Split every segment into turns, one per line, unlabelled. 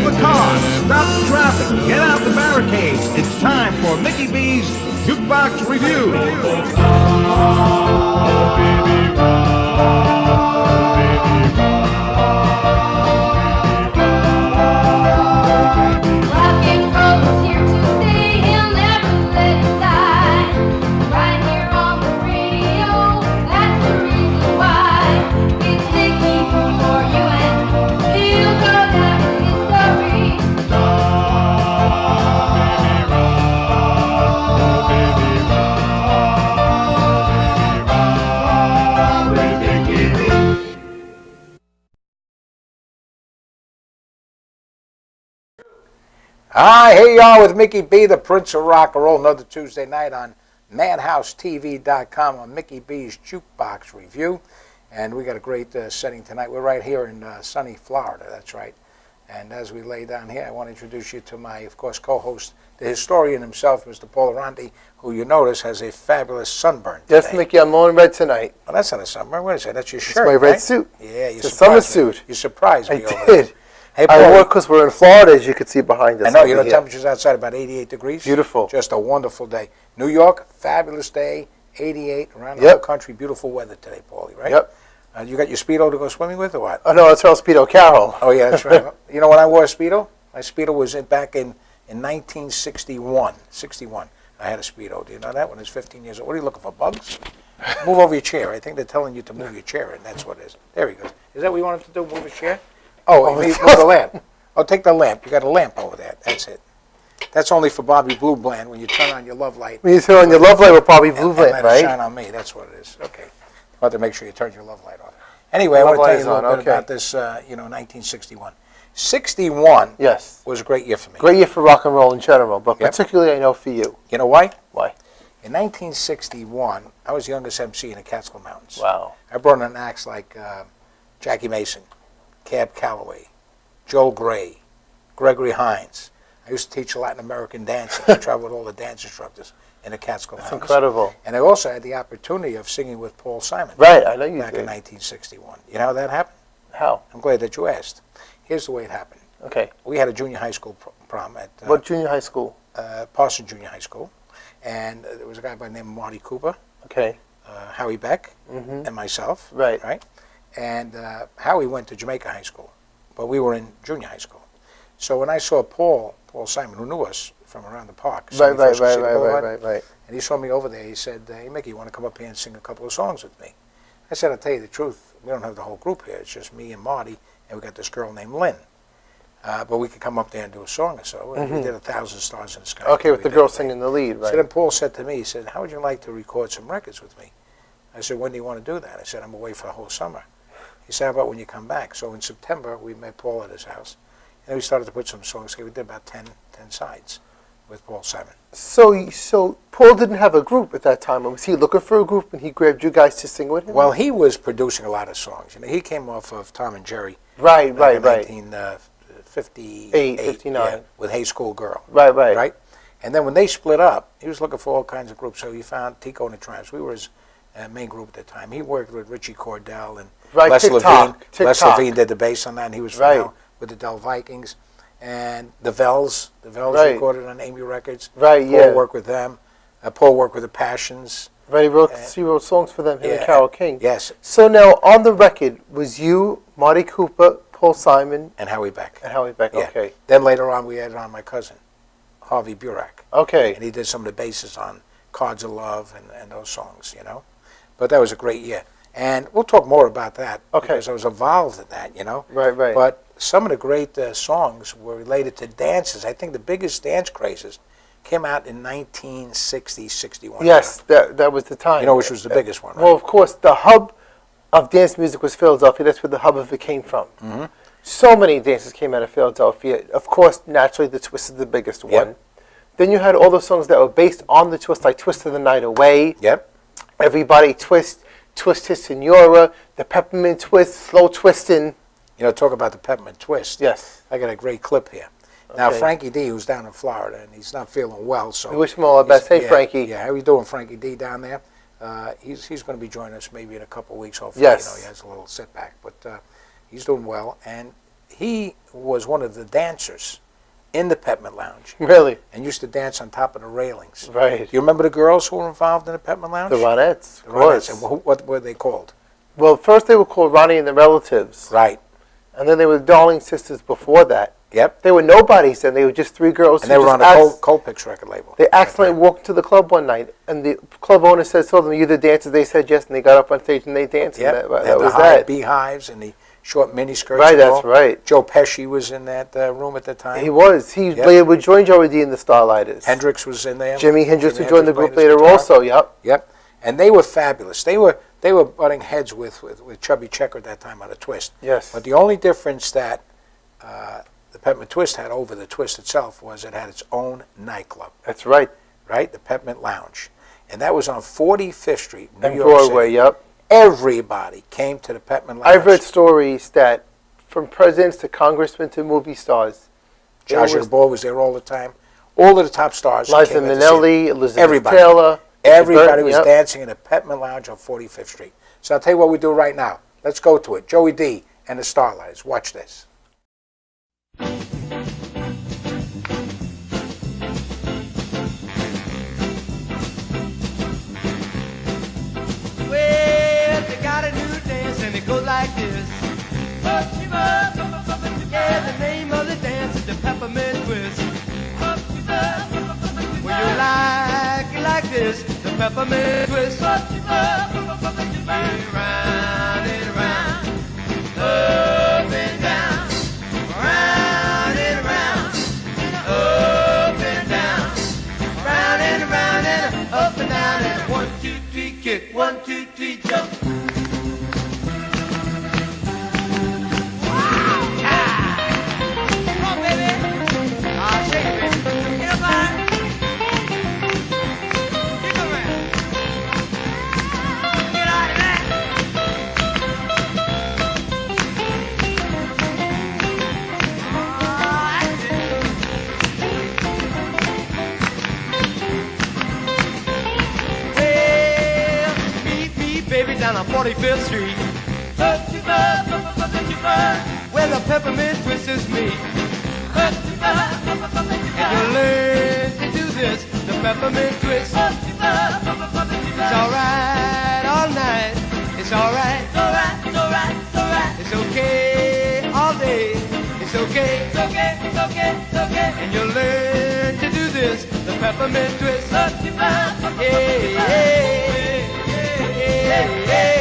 the cars, stop the traffic, get out the barricades. It's time for Mickey B's Jukebox Review.
Rock and roll is here to stay, he'll never let it die. Right here on the radio, that's the reason why. It's Mickey for you and he'll go down in history.
Hi, here you are with Mickey B, the Prince of Rock and Roll, another Tuesday night on MadhouseTV.com on Mickey B's Jukebox Review. And we got a great setting tonight. We're right here in sunny Florida, that's right. And as we lay down here, I want to introduce you to my, of course, co-host, the historian himself, Mr. Paul Aranti, who you notice has a fabulous sunburn today.
Yes, Mickey, I'm all in red tonight.
Well, that's not a sunburn. What is that? That's your shirt,
It's my red
right?
suit.
Yeah, you
It's a summer suit.
You surprised me
I
over
did.
there. Hey, Paul,
I wore it because we're in Florida, as you can see behind us.
I know, you know,
over
the
here.
temperature's outside about 88 degrees.
Beautiful.
Just a wonderful day. New York, fabulous day, 88 around the
Yep.
whole country. Beautiful weather today, Paulie, right?
Yep.
You got your Speedo to go swimming with or what?
Oh, no, it's Earl Speedo Carroll.
Oh, yeah, that's right. You know when I wore a Speedo? My Speedo was back in 1961. 61. I had a Speedo. Do you know that? When I was 15 years old. What are you looking for, bugs? Move over your chair. I think they're telling you to move your chair, and that's what it is. There he goes. Is that what you wanted to do, move a chair? Oh, move the lamp. Oh, take the lamp. You got a lamp over there. That's it. That's only for Bobby Blue Bland when you turn on your love light.
When you turn on your love light with Bobby Blue
And
Bland,
let it
right?
shine on me. That's what it is. Okay. You have to make sure you turn your love light on. Anyway, I want to tell you a little bit about this, 1961. 61
Yes.
was a great year for me.
Great year for rock and roll in general, but
Yep.
particularly I know for you.
You know why?
Why?
In 1961, I was the youngest MC in the Catskill Mountains.
Wow.
I brought in acts like Jackie Mason, Cab Calloway, Joel Gray, Gregory Hines. I used to teach Latin American dancing. I traveled with all the dance instructors in the Catskill
That's
Mountains.
incredible.
And I also had the opportunity of singing with Paul Simon.
Right, I know you
Back in
did.
1961. You know how that happened?
How?
I'm glad that you asked. Here's the way it happened.
Okay.
We had a junior high school prom at
What junior high school?
Parsons Junior High School. And there was a guy by the name of Marty Cooper,
Okay.
Howie Beck,
Mm-hmm.
and myself.
Right.
Right? And Howie went to Jamaica High School, but we were in junior high school. So when I saw Paul Simon, who knew us from around the park,
Right,
71st City
right,
Boulevard,
right.
and he saw me over there, he said, hey, Mickey, you want to come up here and sing a couple of songs with me? I said, I'll tell you the truth, we don't have the whole group here. It's just me and Marty, and we got this girl named Lynn. But we could come up there and do a song or so. And we did 1,000 Stars in the Sky.
Okay, with
We
the
did
girl
it.
singing the lead,
So then
right?
Paul said to me, he said, how would you like to record some records with me? I said, when do you want to do that? I said, I'm away for the whole summer. He said, how about when you come back? So in September, we met Paul at his house. And we started to put some songs together. We did about 10 sides with Paul Simon.
So Paul didn't have a group at that time. Was he looking for a group and he grabbed you guys to sing with him?
Well, he was producing a lot of songs. You know, he came off of Tom and Jerry.
Right,
back
right.
in 1958,
59.
yeah, with Hey School Girl.
Right.
Right? And then when they split up, he was looking for all kinds of groups. So he found Tico and the Tramps. We were his main group at the time. He worked with Richie Cordell and
Right,
Les Levine.
Tick
Les
Tock.
Levine did the bass on that, and he was
Right.
from with the Dell Vikings. And the Vels
Right.
recorded on Amy Records.
Right,
Paul
yeah.
worked with them. Paul worked with the Passions.
Right, he wrote songs for them, him and
Yeah,
Carole King.
Yes,
So now, on the record, was you, Marty Cooper, Paul Simon,
and Howie Beck.
and Howie Beck?
Yeah.
Okay.
Then later on, we added on my cousin, Harvey Burak.
Okay.
And he did some of the basses on Cards of Love and those songs, you know. But that was a great year. And we'll talk more about that.
Okay.
Because I was involved in that, you know.
Right.
But some of the great songs were related to dances. I think the biggest dance crazes came out in 1960, 61.
Yes, that was the time.
You know which was the biggest one, right?
Well, of course, the hub of dance music was Philadelphia. That's where the hub of it came from.
Mm-hmm.
So many dances came out of Philadelphia. Of course, naturally, the twist is the biggest one.
Yep.
Then you had all those songs that were based on the twist, like Twist of the Night Away,
Yep.
Everybody Twist, Twist His Senora, the Peppermint Twist, Slow Twistin'.
You know, talk about the peppermint twist.
Yes.
I got a great clip here. Now,
Okay.
Frankie D, who's down in Florida, and he's not feeling well, so...
We wish him all the best. Hey,
yeah,
Frankie.
Yeah, how you doing, Frankie D, down there? He's going to be joining us maybe in a couple of weeks. Hopefully,
Yes.
he has a little setback, but he's doing well. And he was one of the dancers in the Peppermint Lounge
Really?
and used to dance on top of the railings.
Right.
Do you remember the girls who were involved in the Peppermint Lounge?
The Ronettes,
The
of course.
Ronettes. And what were they called?
Well, first they were called Ronnie and the Relatives.
Right.
And then they were the Darling Sisters before that.
Yep.
They were nobodies then. They were just three girls.
And they were on a Colpix record label.
They accidentally walked to the club one night, and the club owner told them, "You the dancers?" They said yes, and they got up on stage and they danced.
Yep.
And
And
that
the
was
high
that.
beehives and the short mini skirts.
Right,
and
that's
all.
right.
Joe Pesci was in that room at the time.
He was. He
Yep.
later would join Joey D in the Starlighters.
Hendrix was in there.
Jimi Hendrix would join the group
played his
later
guitar.
also. Yep.
Yep. And they were fabulous. They were butting heads with Chubby Checker at that time on a Twist.
Yes.
But the only difference that the Peppermint Twist had over the Twist itself was it had its own nightclub,
That's right.
right? The Peppermint Lounge. And that was on 45th Street, New
And
York
Broadway.
City.
Yep.
Everybody came to the Peppermint Lounge.
I've read stories that from presidents to congressmen to movie stars,
Josh Ball was there all the time. All of the top stars.
Liza
came in to see
Minnelli,
it.
Elizabeth
Everybody.
Taylor.
Everybody
Burton,
was
yep.
dancing in the Peppermint Lounge on 45th Street. So I'll tell you what we do right now. Let's go to it. Joey D and the Starlighters. Watch this.
Well, they got a new dance and it goes like this. Yeah, the name of the dance is the Peppermint Twist. Well, you like it like this, the Peppermint Twist. Yeah, round and round, up and down, round and round, up and down, round and round and up and down and 1, 2, 3, kick, 1, 2, 3, jump. Come on, baby. Ah, shake it, baby. Get up high. Kick around. Get out of that. Ah, that's it. Well, meet me, baby, down on 45th Street. Where the Peppermint Twist is me. And you learn to do this, the Peppermint Twist. It's alright all night. It's alright. It's okay all day. It's okay. And you learn to do this, the Peppermint Twist. Hey, hey, hey, hey,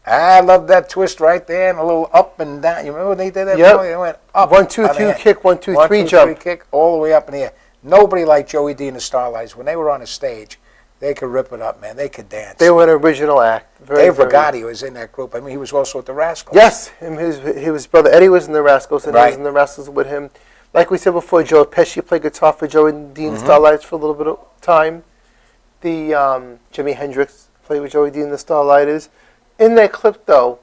I love that twist right there and a little up and down. You remember when they did that?
Yep.
They went up.
1, 2,
on the
3,
end.
kick, 1, 2, 3,
1, 2,
jump.
3, kick, all the way up in the air. Nobody like Joey D and the Starlights. When they were on the stage, they could rip it up, man. They could dance.
They were an original act.
Dave Brigatti was in that group. I mean, he was also with the Rascals.
Yes, his brother Eddie was in the Rascals, and he
Right.
was in the Rascals with him. Like we said before, Joe Pesci played guitar for Joey D and the Starlighters for a little bit of time. The Jimi Hendrix played with Joey D and the Starlighters. In that clip, though,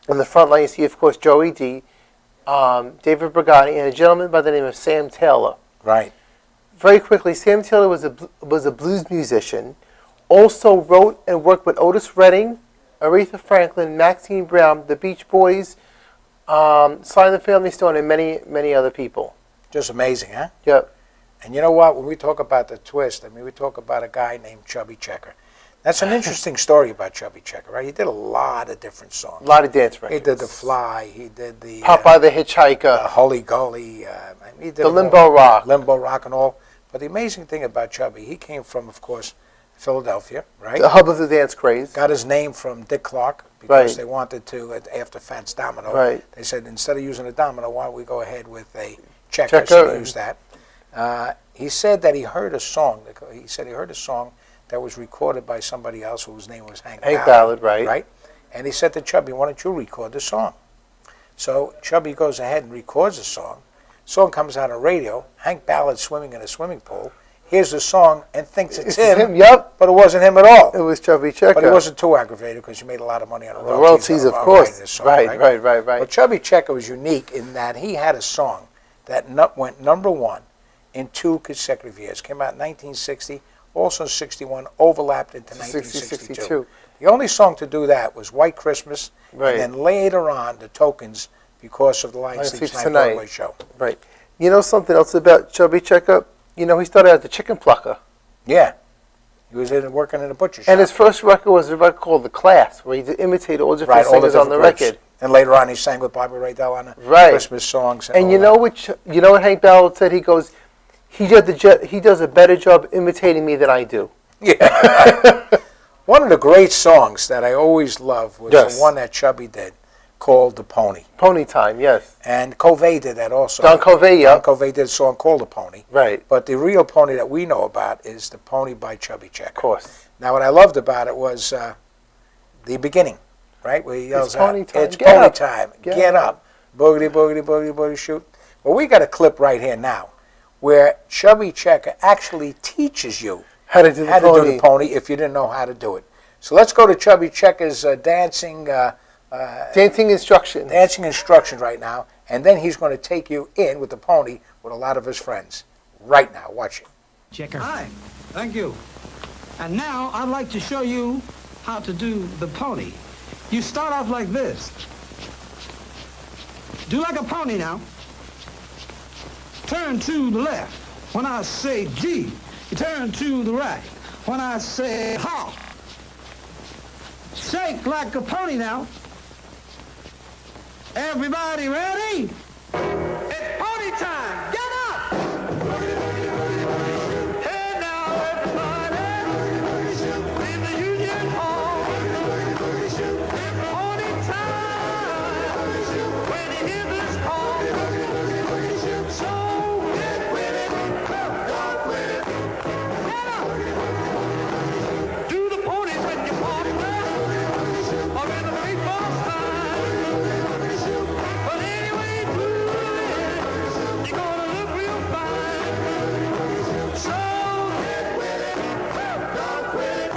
in the front line, you see, of course, Joey D, David Brigatti, and a gentleman by the name of Sam Taylor.
Right.
Very quickly, Sam Taylor was a blues musician. Also wrote and worked with Otis Redding, Aretha Franklin, Maxine Brown, the Beach Boys, Sly and the Family Stone, and many, many other people.
Just amazing, huh?
Yep.
And you know what? When we talk about the twist, I mean, we talk about a guy named Chubby Checker. That's an interesting story about Chubby Checker, right? He did a lot of different songs.
A lot of dance
He
records.
did The Fly. He did the
Popeye the Hitchhiker.
Holy Gully. He did
The
them all.
Limbo Rock.
Limbo Rock and all. But the amazing thing about Chubby, he came from, of course, Philadelphia, right?
The hub of the dance craze.
Got his name from Dick Clark because
Right.
they wanted to, after Fats Domino,
Right.
they said instead of using a domino, why don't we go ahead with a checker?
Checker
So they
and-
used that. He said that he heard a song. He said he heard a song that was recorded by somebody else whose name was Hank
Ballard, right.
Right? And he said to Chubby, why don't you record the song? So Chubby goes ahead and records the song. Song comes on the radio. Hank Ballard swimming in a swimming pool. Hears the song and thinks it's
It's
him.
Yep.
But it wasn't him at all.
It was Chubby Checker.
But he wasn't too aggravated because he made a lot of money on the
The royalties, of
writing
course.
this song,
Right.
Well, Chubby Checker was unique in that he had a song that went #1 in 2 consecutive years. Came out in 1960, also 61, overlapped into 1962.
62.
The only song to do that was White Christmas,
Right.
and then later on, The Tokens, because of the Lion Sleeps Tonight Broadway show.
Right. You know something else about Chubby Checker? You know, he started as a chicken plucker.
Yeah. He was working in a butcher shop.
And his first record was a record called The Class, where he imitated all different
all the
singers on the
different groups.
record.
And later on, he sang with Bobby Rydell on the
Right.
Christmas songs.
And
all
you know
that.
what Hank Ballard said? He goes, he does a better job imitating me than I do.
Yeah. One of the great songs that I always loved was
Yes.
the one that Chubby did called The Pony.
Pony Time, yes.
And Covey did that also.
Don Covey, yeah.
Don Covey did a song called The Pony.
Right.
But the real pony that we know about is The Pony by Chubby Checker.
Of course.
Now, what I loved about it was the beginning, right? Where he yells out,
pony time.
"It's
Get
pony
up.
time.
Get
Get
up."
up. Boogity, boogity, boogity, boogity, shoot." Well, we got a clip right here now where Chubby Checker actually teaches you
How to do the
how
pony.
to do the pony if you didn't know how to do it. So let's go to Chubby Checker's dancing
Dancing instructions
right now, and then he's going to take you in with the pony with a lot of his friends. Right now, watch it.
Checker. Hi, thank you. And now I'd like to show you how to do the pony. You start off like this. Do like a pony now. Turn to the left. When I say G, you turn to the right. When I say ha, shake like a pony now. Everybody ready? It's pony time. Get up! Hey now, everybody, in the Union Hall. Pony time. When you hear this call, so get with it, walk with it. Get up! Do the ponies when you walk there, or in the baseball style. But anyway, do it. You're gonna look real fine. So get with it, walk with it.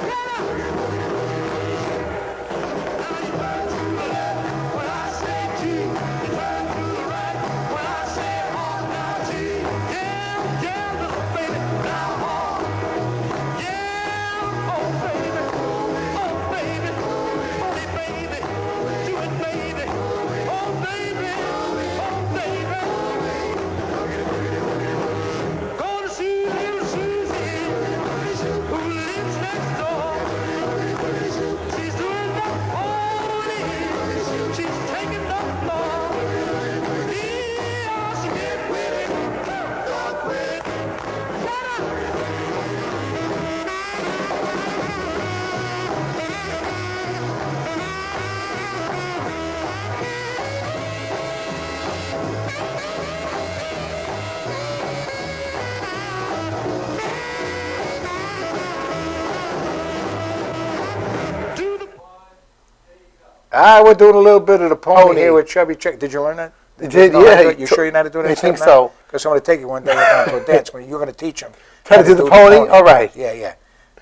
Get up! Now you turn to the left when I say G. You turn to the right when I say hard. Now G. Yeah, yeah, little baby. Now hard. Yeah, oh baby. Oh baby. Funny baby. Do it baby. Oh baby. Oh baby. Gonna see little Susie who lives next door. She's doing the pony. She's taking the floor. Yeah, so get with it. Walk with it. Get up! Do the
We're doing a little bit of the pony,
Pony.
here with Chubby Checker. Did you learn that?
Did,
you know how to
yeah,
do it? You sure you know how to do it?
I think so.
Because I'm going to take you one day down to a dance. You're going to teach him
How to do the pony? All right.
Yeah, yeah.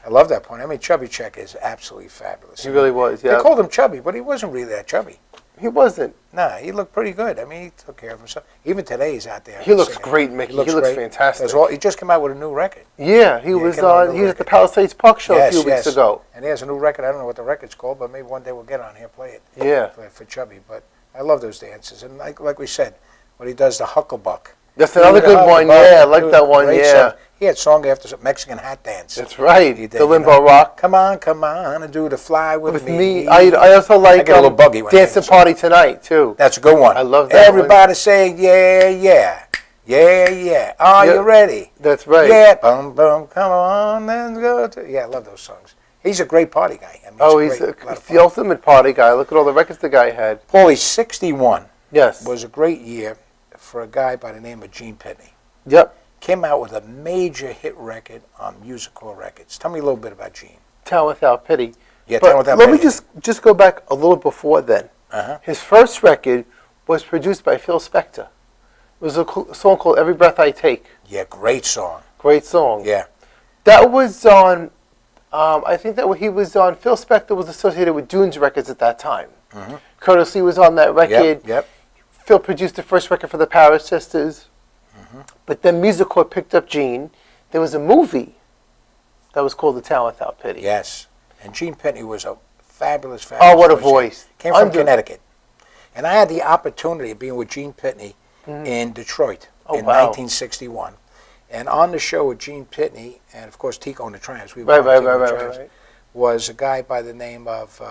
I love that pony. I mean, Chubby Checker is absolutely fabulous.
He really was, yeah.
They called him Chubby, but he wasn't really that chubby.
He wasn't.
Nah, he looked pretty good. I mean, he took care of himself. Even today, he's out there.
He looks
singing.
great, Mickey. He looks
great.
fantastic.
He just came out with a new record.
Yeah, he
Yeah,
was
came out with a
he was at the
record.
Palisades Park show
Yes,
a few weeks
yes.
ago.
And he has a new record. I don't know what the record's called, but maybe one day we'll get on here and play it.
Yeah.
For Chubby. But I love those dances. And like we said, when he does the Hucklebuck.
That's another good one. Yeah, I like that one.
Great
Yeah.
song. He had song after some Mexican hat dance.
That's right.
He did,
The
you
Limbo
know.
Rock.
Come on, and do the fly with,
With me. I also like
get a little buggy when I hear
Dancing
the song.
Party Tonight, too.
That's a good one.
I love that
Everybody saying, yeah, yeah. Yeah, yeah. Are
Yeah.
you ready?
That's right.
Yeah. Boom, boom. Come on, let's go. Yeah, I love those songs. He's a great party guy. I mean,
Oh,
a
he's
great, lot of
the
fun.
ultimate party guy. Look at all the records the guy had.
Paulie, 61
Yes.
was a great year for a guy by the name of Gene Pitney.
Yep.
Came out with a major hit record on Music Hall Records. Tell me a little bit about Gene.
Town Without Pity.
Yeah,
But
Town Without
let me
Pity.
just go back a little before then.
Uh-huh.
His first record was produced by Phil Spector. was a song called "Every Breath I Take."
Yeah, great song.
Great song.
Yeah.
That was on. I think that he was on. Phil Spector was associated with Dunes Records at that time. Curtis Lee was on that record.
Yep.
Phil produced the first record for the Paris Sisters. But then Music Corps picked up Gene. There was a movie that was called The Town Without Pity.
Yes. And Gene Pitney was a fabulous,
Oh,
fabulous
what a
musician.
voice.
Came from Connecticut. And I had the opportunity of being with Gene Pitney in Detroit in 1961. And on the show with Gene Pitney, and of course Tico and the Tramps,
Right.
was a guy by the name of,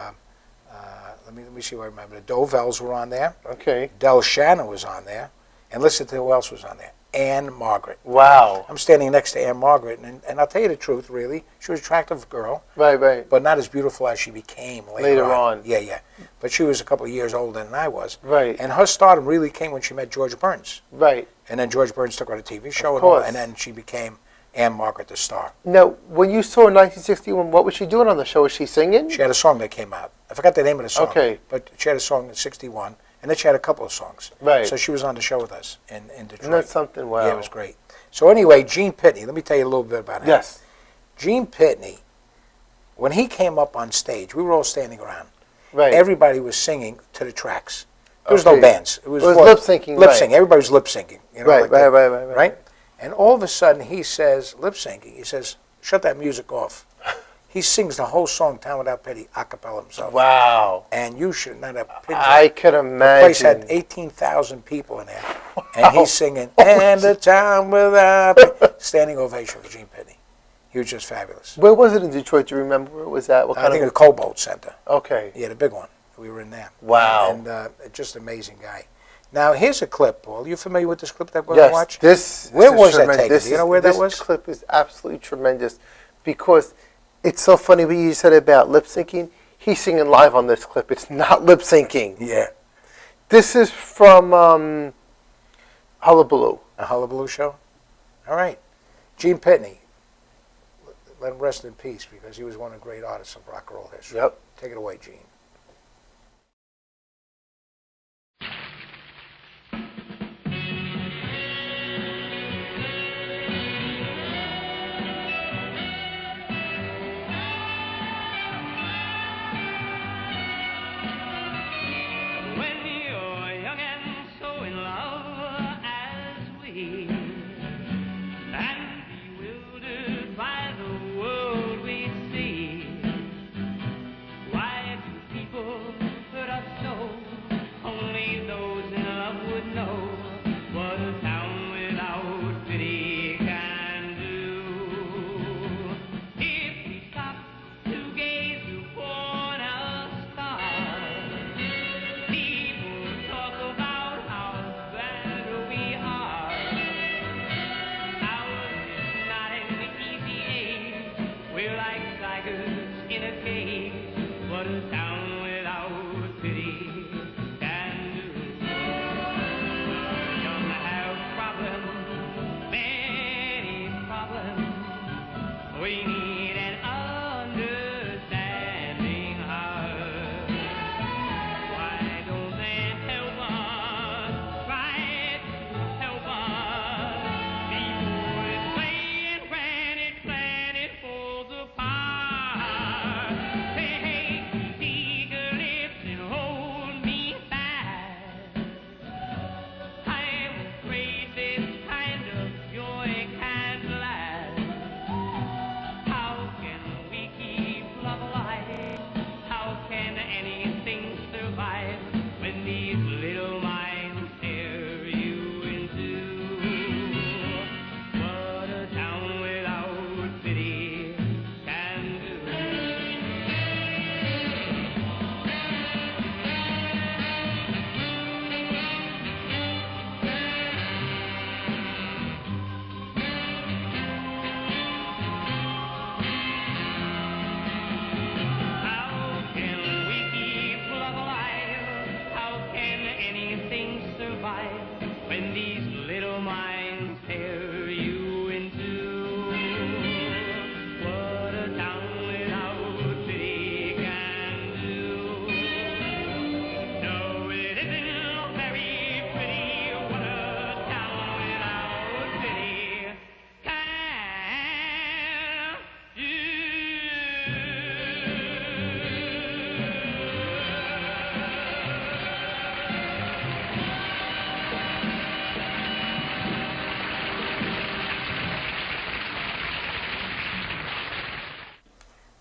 let me see what I remember. The Dovells were on there.
Okay.
Del Shannon was on there. And listen to who else was on there. Anne Margaret.
Wow.
I'm standing next to Anne Margaret, and I'll tell you the truth, really. She was an attractive girl,
Right.
but not as beautiful as she became
Later on.
Yeah. But she was a couple of years older than I was.
Right.
And her stardom really came when she met George Burns.
Right.
And then George Burns took her on a TV show,
Of course.
and then she became Anne Margaret, the star.
Now, when you saw in 1961, what was she doing on the show? Was she singing?
She had a song that came out. I forgot the name of the song.
Okay.
But she had a song in 61, and then she had a couple of songs.
Right.
So she was on the show with us in Detroit.
Isn't that something? Wow.
Yeah, it was great. So anyway, Gene Pitney, let me tell you a little bit about him.
Yes.
Gene Pitney, when he came up on stage, we were all standing around.
Right.
Everybody was singing to the tracks. There was
Okay.
no bands. It was
lip syncing.
Lip syncing. Everybody was lip syncing. You know,
Right.
Right. And all of a sudden, he says, lip syncing. He says, "Shut that music off." He sings the whole song, "Town Without Pity," a cappella himself.
Wow.
And you should not have picture.
I could
The
imagine.
place had 18,000 people in there, and he's singing "And the Town Without Pity." Standing ovation for Gene Pitney. He was just fabulous.
Where was it in Detroit? Do you remember where it was at? What
I
kind
think
of?
the Cobalt Center.
Okay.
Yeah, the big one. We were in there.
Wow.
And just amazing guy. Now, here's a clip, Paul. You familiar with this clip that we're going to watch?
This.
Where
is
was that
tremendous.
taken? Do you know where that was?
This clip is absolutely tremendous because it's so funny what you said about lip syncing. He's singing live on this clip. It's not lip syncing.
Yeah.
This is from Hullabaloo.
A Hullabaloo show? All right. Gene Pitney. Let him rest in peace because he was one of the great artists of rock and roll history.
Yep.
Take it away, Gene.
When you're young and so in love as we, and bewildered by the world we see, why do people hurt us so? Only those in love would know what a town without pity can do. If we stop to gaze upon a star, people talk about how bad we are. Ours is not an easy age. We're like tigers in a cage. What a town without pity can do. Young have problems, many problems. We need an understanding heart. Why don't they help us? Try to help us before it's playing, when it falls apart. They hate to see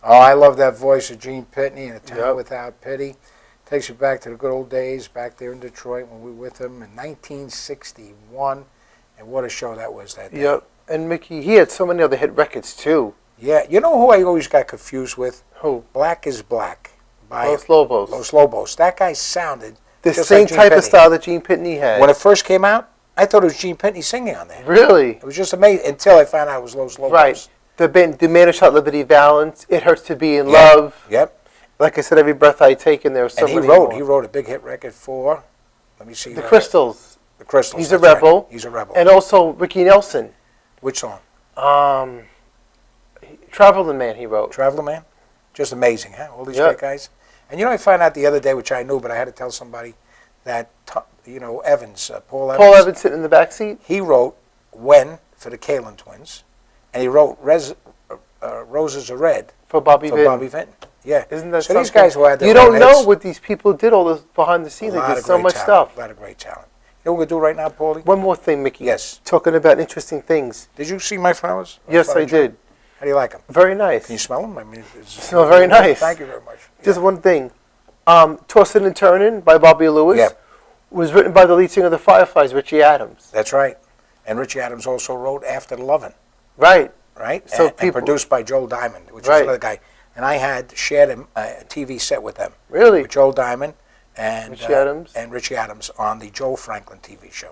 Oh, I love that voice of Gene Pitney in A Town
Yep.
Without Pity. Takes you back to the good old days back there in Detroit when we were with him in 1961. And what a show that was that day.
Yep. And Mickey, he had so many other hit records too.
Yeah, you know who I always got confused with?
Who?
Black is Black by
Los Lobos.
Los Lobos. That guy sounded
The
just
same
like Gene
type of
Pitney.
style that Gene Pitney had.
When it first came out, I thought it was Gene Pitney singing on there.
Really?
It was just amazing until I found out it was Los Lobos.
Right. The Man Who Shot Liberty Valance, It Hurts to Be in
Yep.
Love.
Yep.
Like I said, Every Breath I Take, and there was so
And he
many
wrote
more.
a big hit record for, let me see.
The Crystals.
The Crystals.
He's a
that's right.
rebel.
He's a rebel.
And also Ricky Nelson.
Which song?
Traveling Man he wrote.
Traveler Man? Just amazing, huh? All these
Yeah.
great guys. And you know, I found out the other day, which I knew, but I had to tell somebody, that, Evans, Paul Evans.
Paul Evans sitting in the back seat.
He wrote When for the Kalin Twins, and he wrote Roses Are Red
For Bobby
for
Vinton.
Bobby Vinton. Yeah.
Isn't that
so
something?
these guys who had their
You
own
don't know
hits,
what these people did all this behind the scenes.
a
They
lot
did
of
so
great
much
talent,
stuff.
A lot of great talent. You know what we're going to do right now, Paulie?
One more thing, Mickey.
Yes.
Talking about interesting things.
Did you see my flowers?
Yes, I did.
How do you like them?
Very nice.
Can you smell them? I mean,
Smell very nice.
Thank you very much.
Just one thing. Tossing and Turning by Bobby Lewis
Yeah.
was written by the lead singer of the Fireflies, Richie Adams.
That's right. And Richie Adams also wrote After the Lovin',
Right.
right?
So
and
people-
produced by Joel Diamond, which
Right.
is another guy. And I had shared a TV set with them.
Really?
With Joel Diamond and
Richie Adams?
and Richie Adams on the Joel Franklin TV show.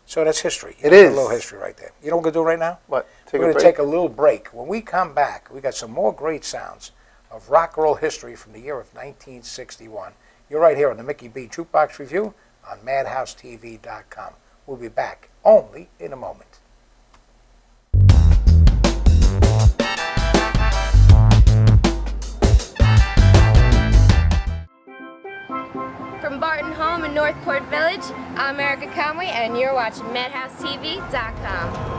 So that's history.
It
That's
is.
a little history right there. You know what we're going to do right now?
What? Take
We're
a
going to
break?
take a little break. When we come back, we got some more great sounds of rock and roll history from the year of 1961. You're right here on the Mickey B Jukebox Review on MadhouseTV.com. We'll be back only in a moment.
From Barton Home in Northport Village, I'm Erica Conway, and you're watching MadhouseTV.com.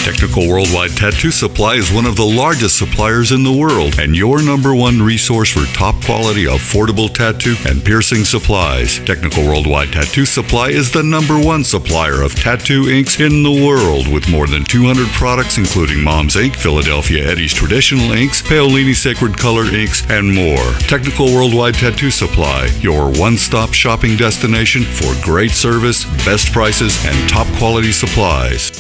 Technical Worldwide Tattoo Supply is one of the largest suppliers in the world and your number one resource for top quality, affordable tattoo and piercing supplies. Technical Worldwide Tattoo Supply is the number one supplier of tattoo inks in the world with more than 200 products including Mom's Ink, Philadelphia Eddie's Traditional Inks, Paolini Sacred Color Inks, and more. Technical Worldwide Tattoo Supply, your one-stop shopping destination for great service, best prices, and top quality supplies.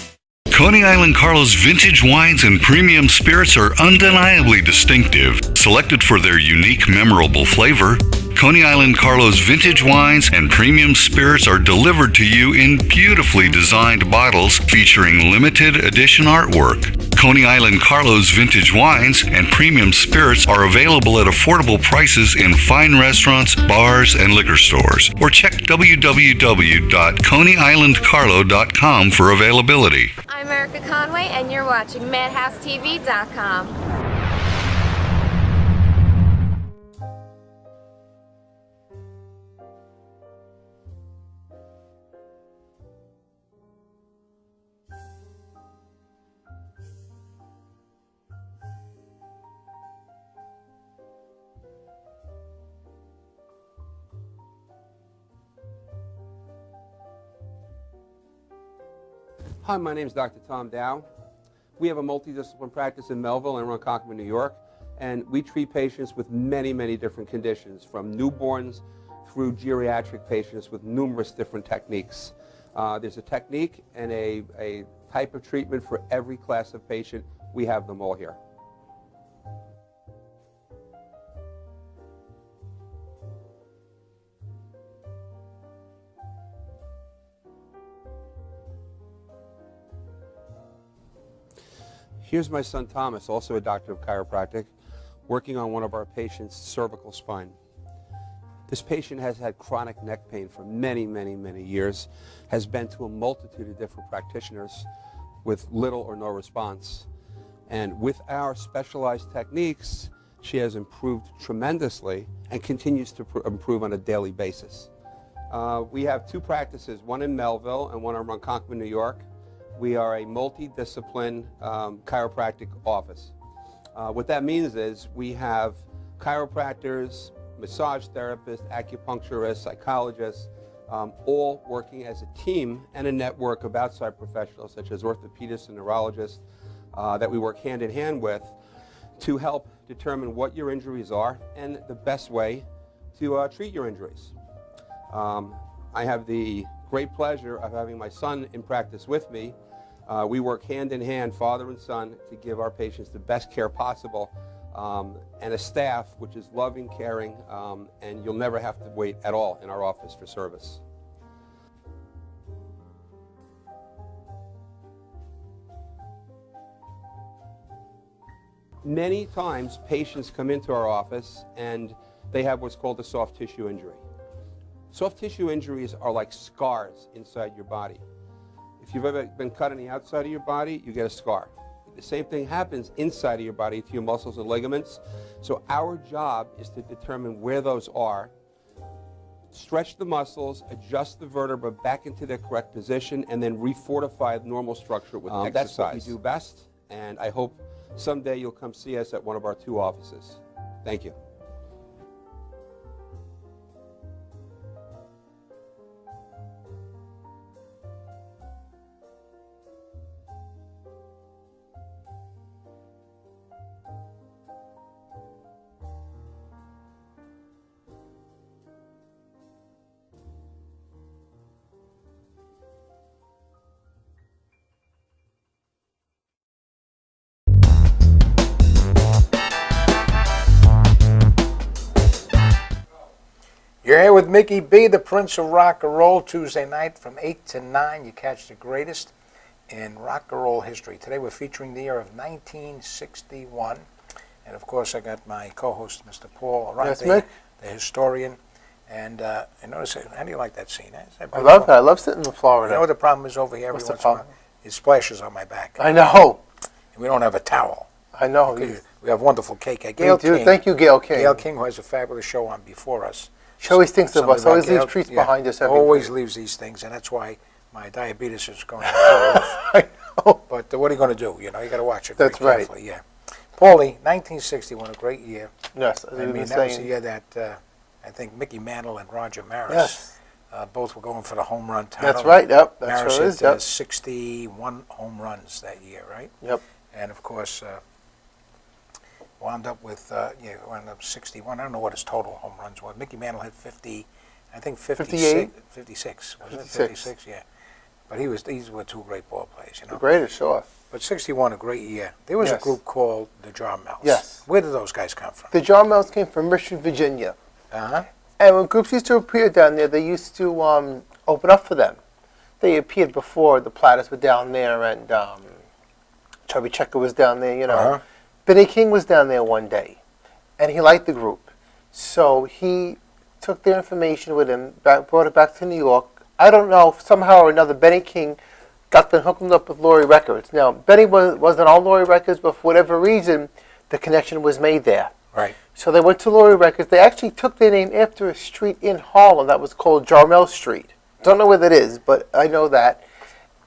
Coney Island Carlos vintage wines and premium spirits are undeniably distinctive, selected for their unique, memorable flavor. Coney Island Carlos vintage wines and premium spirits are delivered to you in beautifully designed bottles featuring limited edition artwork. Coney Island Carlos vintage wines and premium spirits are available at affordable prices in fine restaurants, bars, and liquor stores. Or check www.coneyislandcarlo.com for availability.
I'm Erica Conway, and you're watching MadhouseTV.com.
Hi, my name is Dr. Tom Dow. We have a multidisciplinary practice in Melville and Ronkonkoma, New York, and we treat patients with many, many different conditions, from newborns through geriatric patients with numerous different techniques. There's a technique and a type of treatment for every class of patient. We have them all here. Here's my son Thomas, also a doctor of chiropractic, working on one of our patients' cervical spine. This patient has had chronic neck pain for many, many, many years, has been to a multitude of different practitioners with little or no response. And with our specialized techniques, she has improved tremendously and continues to improve on a daily basis. We have two practices, one in Melville and one in Ronkonkoma, New York. We are a multidiscipline chiropractic office. What that means is we have chiropractors, massage therapists, acupuncturists, psychologists, all working as a team and a network of outside professionals such as orthopedists and neurologists that we work hand in hand with to help determine what your injuries are and the best way to treat your injuries. I have the great pleasure of having my son in practice with me. We work hand in hand, father and son, to give our patients the best care possible, and a staff which is loving, caring, and you'll never have to wait at all in our office for service. Many times patients come into our office and they have what's called a soft tissue injury. Soft tissue injuries are like scars inside your body. If you've ever been cut on the outside of your body, you get a scar. The same thing happens inside of your body to your muscles and ligaments. So our job is to determine where those are, stretch the muscles, adjust the vertebra back into their correct position, and then refortify the normal structure with exercise. That's what we do best, and I hope someday you'll come see us at one of our 2 offices. Thank you.
You're here with Mickey B, the Prince of Rock and Roll, Tuesday night from 8 to 9. You catch the greatest in rock and roll history. Today we're featuring the year of 1961. And, of course, I got my co-host, Mr. Paul Arante,
Yes, Mick.
the historian. And I notice, how do you like that scene?
I love that. I love sitting in Florida.
You know what the problem is over here?
What's
Every
the
once in a while, it splashes on my back.
I know.
And we don't have a towel.
I know.
We have wonderful cake.
We
Gail
do.
King,
Thank you, Gail King.
Gail King, who has a fabulous show on before us.
She always thinks of us.
Something
Always
about
leaves
Gail-
treats
yeah,
behind us. Every
always
week.
leaves these things, and that's why my diabetes is going to go off.
I know.
But what are you going to do? You know, you got to watch it.
That's
very
right.
carefully, yeah. Paulie, 1961, a great year.
Yes.
I mean, that was the year that I think Mickey Mantle and Roger Maris
Yes.
both were going for the home run title.
That's right. Yep. That
Maris
sure
hit
is. Yep.
61 home runs that year, right?
Yep.
And of course, wound up with 61. I don't know what his total home runs were. Mickey Mantle had 50. I think
58?
56. Was
56.
it 56? Yeah. But these were 2 great ball players, you know.
The greatest, sure.
But 61, a great year. There was a
Yes.
group called the Jarmels.
Yes.
Where did those guys come from?
The Jarmels came from Richmond, Virginia.
Uh-huh.
And when groups used to appear down there, they used to open up for them. They appeared before the Platters were down there, and Chubby Checker was down there, you know.
Uh-huh.
Benny King was down there one day, and he liked the group. So he took their information with him, brought it back to New York. I don't know, somehow or another, Benny King got them hooked up with Laurie Records. Now, Benny wasn't on Laurie Records, but for whatever reason, the connection was made there.
Right.
So they went to Laurie Records. They actually took their name after a street in Harlem that was called Jarmel Street. Don't know where that is, but I know that.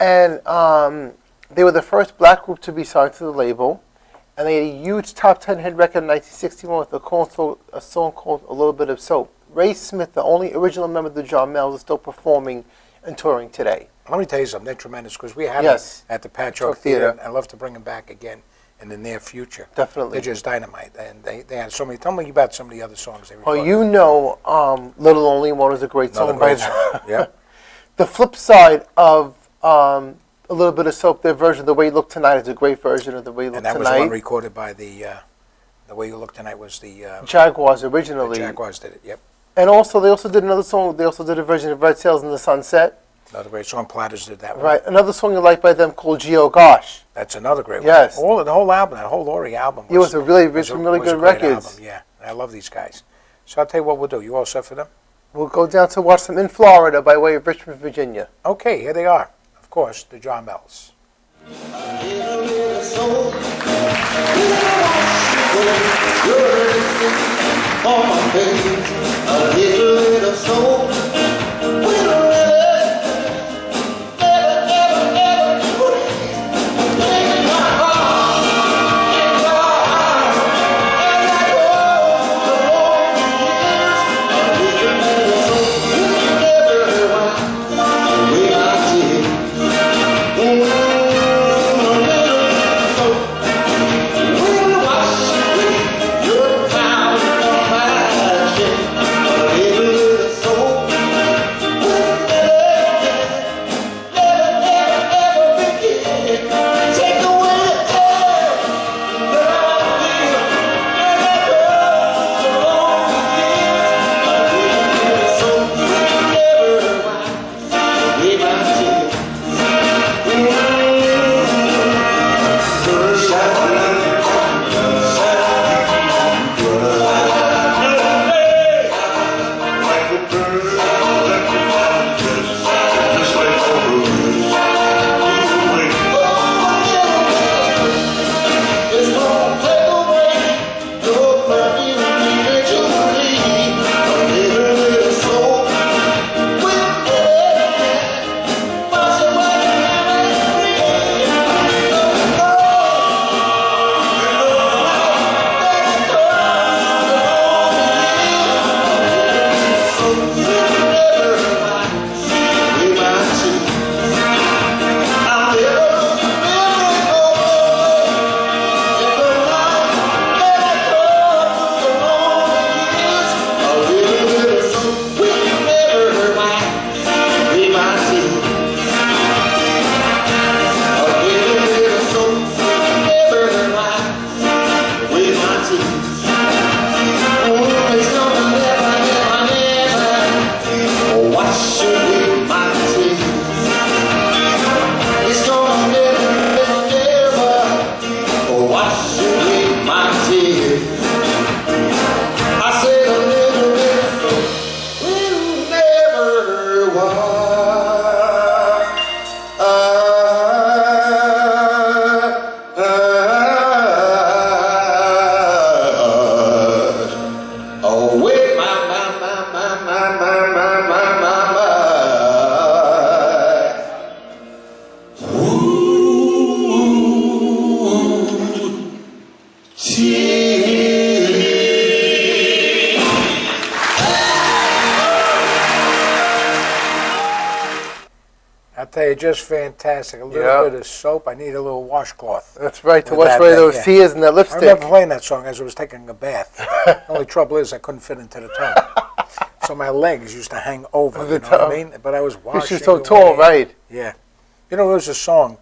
And they were the first black group to be signed to the label. And they had a huge top 10 hit record in 1961 with a song called A Little Bit of Soap. Ray Smith, the only original member of the Jarmels, is still performing and touring today.
Let me tell you something. They're tremendous because we have
Yes.
them at the Patchogue Theater. And I'd love to bring them back again in the near future.
Definitely.
They're just dynamite. And they had so many. Tell me about some of the other songs they
Oh,
recorded.
you know Little Only One is a great
Another
song.
great
by
song. Yeah.
The flip side of A Little Bit of Soap, their version, The Way You Look Tonight, is a great version of The Way You Look
And that
Tonight.
was one recorded by the Way You Look Tonight was the
Jaguars originally.
Jaguars did it. Yep.
And also, they also did another song. They also did a version of Red Sails in the Sunset.
Another great song. Platters did that one.
Right. Another song you like by them called Geo Gosh.
That's another great
Yes.
one. The whole album, that whole Laurie album.
It was a really
was
good
a great
records.
album, yeah. I love these guys. So I'll tell you what we'll do. You all set for them?
We'll go down to watch them in Florida by way of Richmond, Virginia.
Okay, here they are. Of course, the Jarmels.
We'll watch
tell you, just fantastic. A little
Yeah.
bit of soap. I need a little washcloth.
That's right, to
With
wash
that
away
thing,
those
yeah.
tears and that
I
lipstick.
remember playing that song as I was taking a bath. The only trouble is I couldn't fit into the tub. So my legs used to hang over,
The
you know what I
tub.
mean? But I was washing
Because she's so
away.
tall, right?
Yeah. You know, there was a song,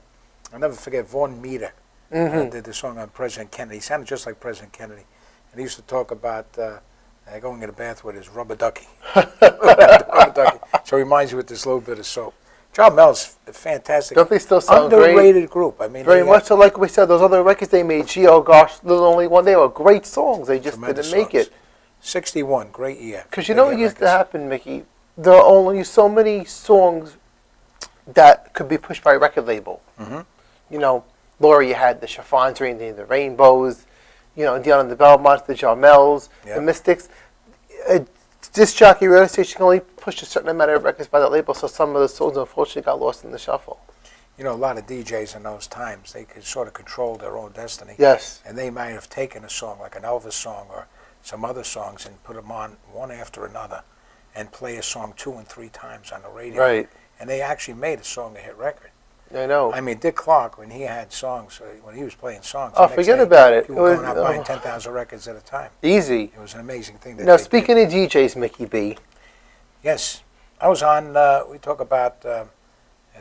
I'll never forget, Vaughn Meader did the song on President Kennedy. He sounded just like President Kennedy. And he used to talk about going in the bath with his rubber ducky. Rubber ducky. So he reminds you with this little bit of soap. John Mel's a fantastic,
Don't they still sound
underrated
great?
group. I mean,
Very
they,
much so, like we said, those other records they made, Geo, gosh, the only one, they were great songs. They just
tremendous
didn't make
songs.
it.
61, great year.
Because you
Big
know what
hit
used to
records.
happen, Mickey? There are only so many songs that could be pushed by a record label.
Mhm.
You know, Laura, you had the Chiffons, the Rainbows, you know, Dion and the Belmonts, the Jarmels,
Yeah.
the Mystics. A disc jockey radio station can only push a certain amount of records by that label, so some of the songs unfortunately got lost in the shuffle.
You know, a lot of DJs in those times, they could sort of control their own destiny.
Yes.
And they might have taken a song like an Elvis song or some other songs and put them on one after another and play a song 2 and 3 times on the radio.
Right.
And they actually made a song a hit record.
I know.
I mean, Dick Clark, when he had songs, when he was playing songs,
Oh,
the next
forget
day,
about it.
People
It
were
was-
going out buying
oh.
10,000 records at a time.
Easy.
It was an amazing thing. That
Now,
they
speaking
did.
of DJs, Mickey B,
Yes. I was on, we talk about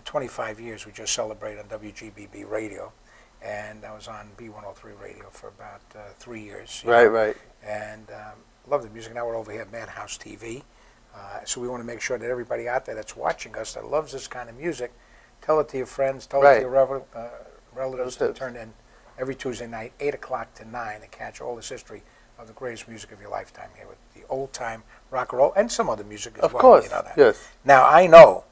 25 years we just celebrated on WGBB radio. And I was on B103 radio for about 3 years. you know.
right.
And love the music. Now we're over here at Madhouse TV. So we want to make sure that everybody out there that's watching us that loves this kind of music, tell it to your friends, tell it
Right.
to your relatives to turn in every Tuesday night, 8 o'clock to 9, to catch all this history of the greatest music of your lifetime here with the old-time rock and roll and some other music as
Of
well.
course.
You know that.
Yes.
Now, I know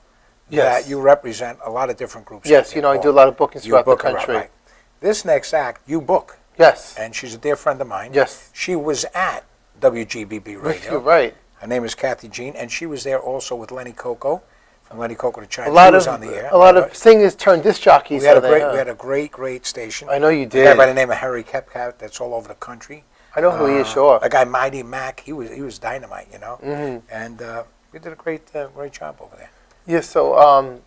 Yes.
that you represent a lot of different groups.
Yes,
out
you
there,
know, I do a
Paul.
lot of bookings
You
throughout the
book her,
country.
right. This next act, you book.
Yes.
And she's a dear friend of mine.
Yes.
She was at WGBB Radio.
You're right.
Her name is Kathy Jean, and she was there also with Lenny Coco, from Lenny Coco to China.
A lot
He was
of
on the air.
a lot of singers turned disc jockeys.
we had a
so
great,
they, huh?
we had a great station.
I know you
A guy by
did.
the name of Harry Kepkat that's all over the country.
I know who he is, sure.
A guy Mighty Mac, he was dynamite, you know.
Mhm.
And we did a great job over there.
Yeah, so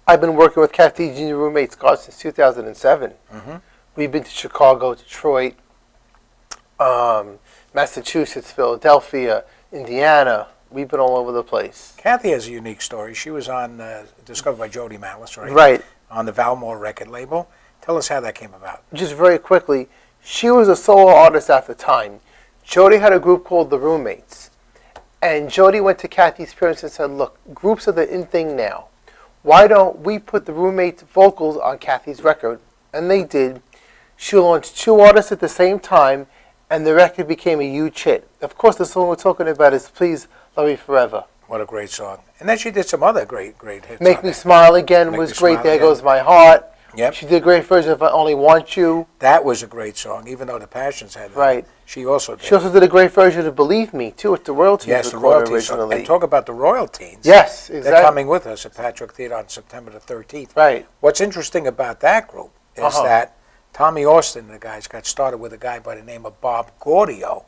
I've been working with Kathy Junior Roommate Scott since 2007.
Mhm.
We've been to Chicago, Detroit, Massachusetts, Philadelphia, Indiana. We've been all over the place.
Kathy has a unique story. She was on discovered by Jody Malice, right?
Right.
On the Valmore record label. Tell us how that came about.
Just very quickly, she was a solo artist at the time. Jody had a group called The Roommates. And Jody went to Kathy's parents and said, look, groups are the in thing now. Why don't we put The Roommates vocals on Kathy's record? And they did. She launched 2 artists at the same time, and the record became a huge hit. Of course, the song we're talking about is Please Love Me Forever.
What a great song. And then she did some other great hits.
Make
on
Me
there.
Smile Again
Make
was
Me
great.
Smile
There
Again.
Goes My Heart.
Yep.
She did a great version of I Only Want You.
That was a great song, even though the Passions had that.
Right.
She also did.
She also did a great version of Believe Me, too, with the royalties
Yes, the
recorded
royalties.
originally.
And talk about the royalties.
Yes,
They're
exactly.
coming with us at Patrick Theater on September the 13th.
Right.
What's interesting about that group is
Uh-huh.
that Tommy Austin, the guys, got started with a guy by the name of Bob Gaudio,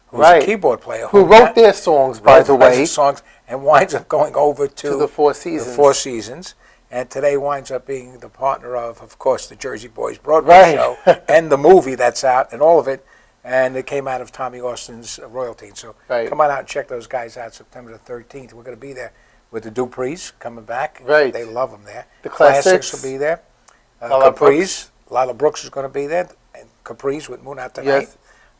who's
Right.
a keyboard player.
Who wrote their songs, by the way,
their songs and winds up going over
to the Four
the
Seasons.
Four Seasons. And today winds up being the partner of course, the Jersey Boys Broadway
Right.
show and the movie that's out and all of it. And it came out of Tommy Austin's royalty. So
Right.
come on out and check those guys out September the 13th. We're going to be there with the Duprees coming back.
Right.
They love them there.
The Classics.
will be there.
Lala
Caprice. Lala Brooks is going to be there. And Caprice with Moon Out Tonight.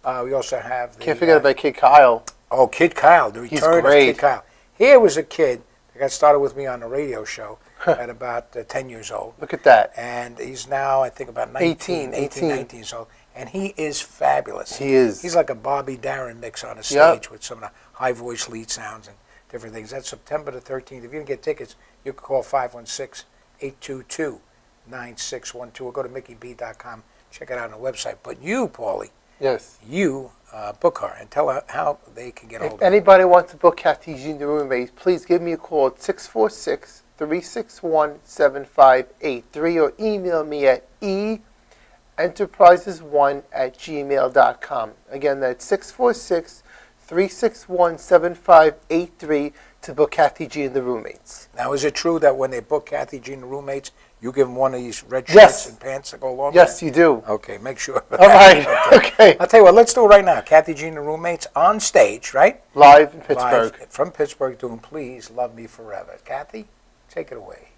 Yes.
We also have the...
Can't forget about Kid Kyle.
Oh, Kid Kyle, the
He's
return of
great.
Kid Kyle. Here was a kid that got started with me on the radio show at about 10 years old.
Look at that.
And he's now, I think, about 19 years old. And he is fabulous.
He is.
He's like a Bobby Darin mix on a stage
Yep.
with some of the high voice lead sounds and different things. That's September the 13th. If you can get tickets, you can call 516-822-9612 or go to MickeyB.com. Check it out on the website. But you, Paulie,
Yes.
you book her and tell her how they can get hold
If
of her.
anybody wants to book Kathy Junior Roommates, please give me a call at 646-361-7583 or email me at enterprises1@gmail.com. Again, that's 646-361-7583. to book Kathy G and the roommates.
Now, is it true that when they book Kathy G and the roommates, you give them one of these red shirts
Yes.
and pants to go along
Yes,
with
you do.
it? Okay, make sure.
All right. Okay.
I'll tell you what, let's do it right now. Kathy G and the roommates on stage, right?
Live in Pittsburgh.
Live from Pittsburgh doing Please Love Me Forever. Kathy, take it away.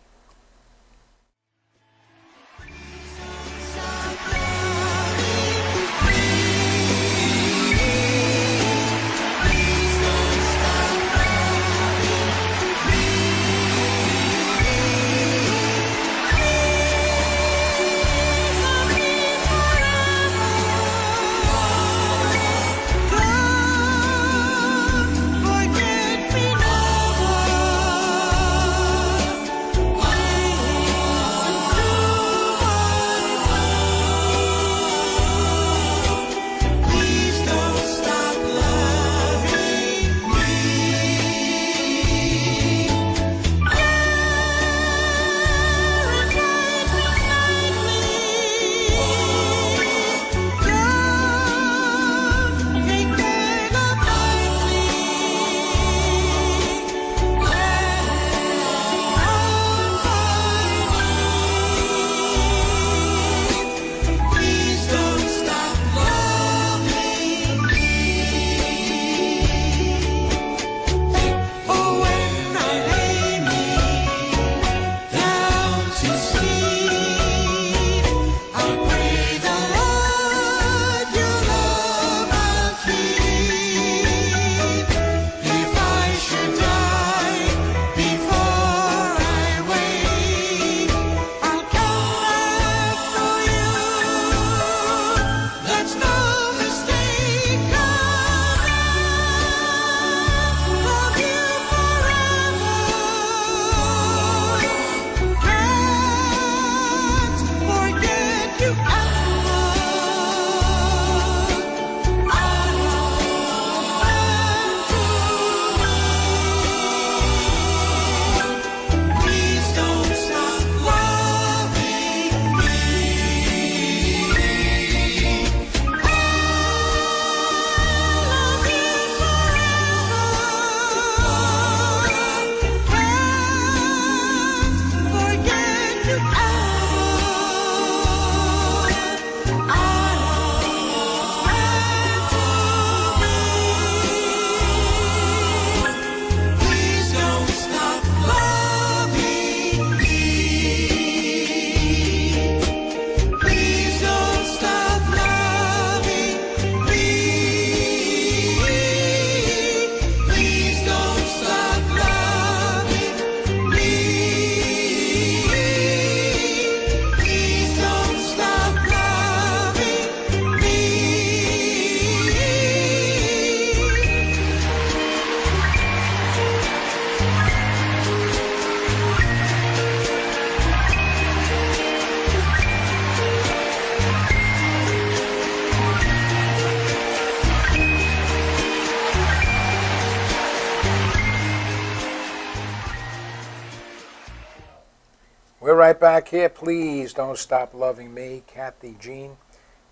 We're right back here. Please don't stop loving me, Kathy Jean,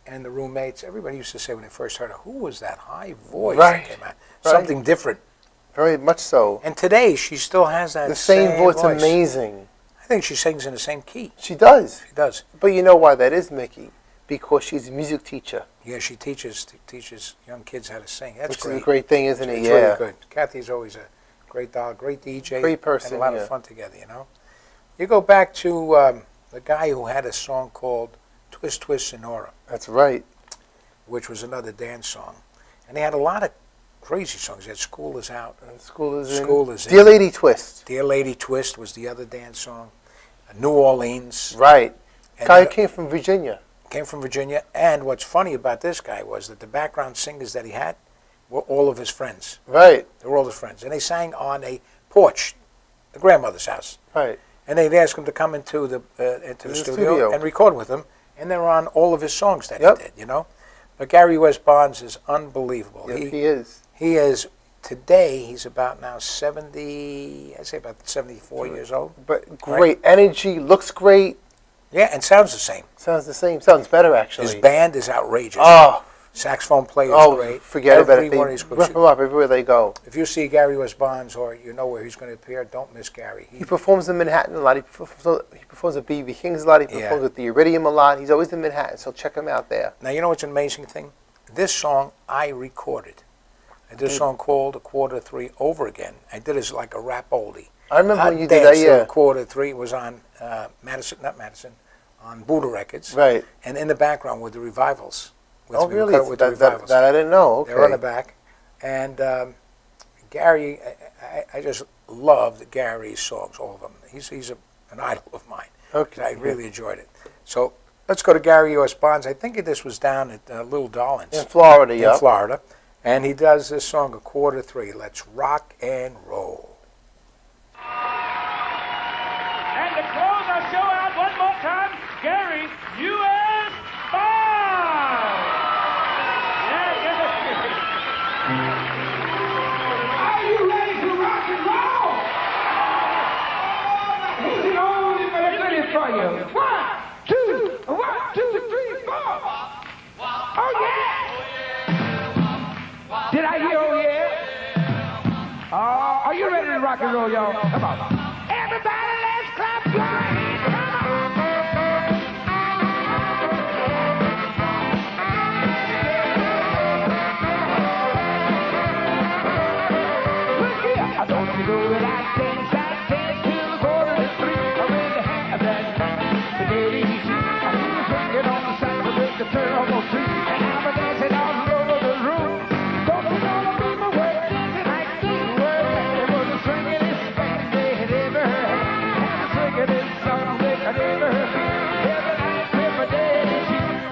and the roommates. Everybody used to say when they first heard her, who was that high voice
Right.
that came out?
Right.
Something different.
Very much so.
And today she still has that
The same voice, amazing.
I think she sings in the same key.
She does.
She does.
But you know why that is, Mickey? Because she's a music teacher.
Yeah, she teaches young kids how to sing. That's
Which
great.
is a great thing, isn't it?
It's
Yeah.
really good. Kathy's always a great doll, great DJ.
Great person,
Had a lot
yeah.
of fun together, you know. You go back to the guy who had a song called Twist Twist Sonora,
That's right.
which was another dance song. And he had a lot of crazy songs. He had School Is Out.
And School is in.
School Is
Dear
In.
Lady Twist.
Dear Lady Twist was the other dance song. New Orleans.
Right.
And
Guy
then-
came from Virginia.
came from Virginia. And what's funny about this guy was that the background singers that he had were all of his friends.
Right.
They were all his friends. And they sang on a porch, the grandmother's house.
Right.
And they'd ask him to come into the
The
studio
studio.
and record with him. And they were on all of his songs that
Yep.
he did, you know. But Gary West Bonds is unbelievable.
Yep, he is.
He is, today, he's about now 70, I'd say about 74 years old.
But great energy, looks great,
Yeah, and sounds the same.
sounds the same, sounds better actually.
His band is outrageous.
Oh,
Saxophone player is
Oh,
great.
forget about it.
Every
They
one of these
rip
groups.
him up everywhere they go.
If you see Gary West Bonds or you know where he's going to appear, don't miss Gary.
He performs in Manhattan a lot. He performs at B.B. King's a lot. He performs at the Iridium a lot. He's always in Manhattan, so check him out there.
Now, you know what's an amazing thing? This song I recorded. I did a song called A Quarter 3 Over Again. I did it as like a rap oldie.
I remember when you did that,
danced to
yeah.
A Quarter 3 was on on Buddha Records.
Right.
And in the background were the revivals.
Oh,
We
really?
cut it with the revivals.
That I didn't know. Okay.
They're on the back. And Gary, I just loved Gary's songs, all of them. He's an idol of mine.
Okay.
I really enjoyed it. So let's go to Gary U.S. Bonds. I think this was down at Little Darling's.
In Florida, yeah.
In Florida. And he does this song, A Quarter 3. Let's rock and roll.
And to close our show out one more time, Gary U.S. Bonds. Yeah, give it to me. Are you ready to rock and roll? Who's the only man ready for you? 1, 2, 1, 2, 3, 4. Oh, yeah. Did I hear oh, yeah? Are you ready to rock and roll, y'all? Come on. Everybody, let's clap your hands. Come on. Look here. I don't you know that I dance till the quarter to 3. I really have that time. The day you see, I see you swinging on the side of the turbo tree. And I'm a dancing all over the room. Don't you know I'll be my way dancing like this world? It was the swingingest thing they had ever heard. And the swingingest song they had ever heard. Every night, every day,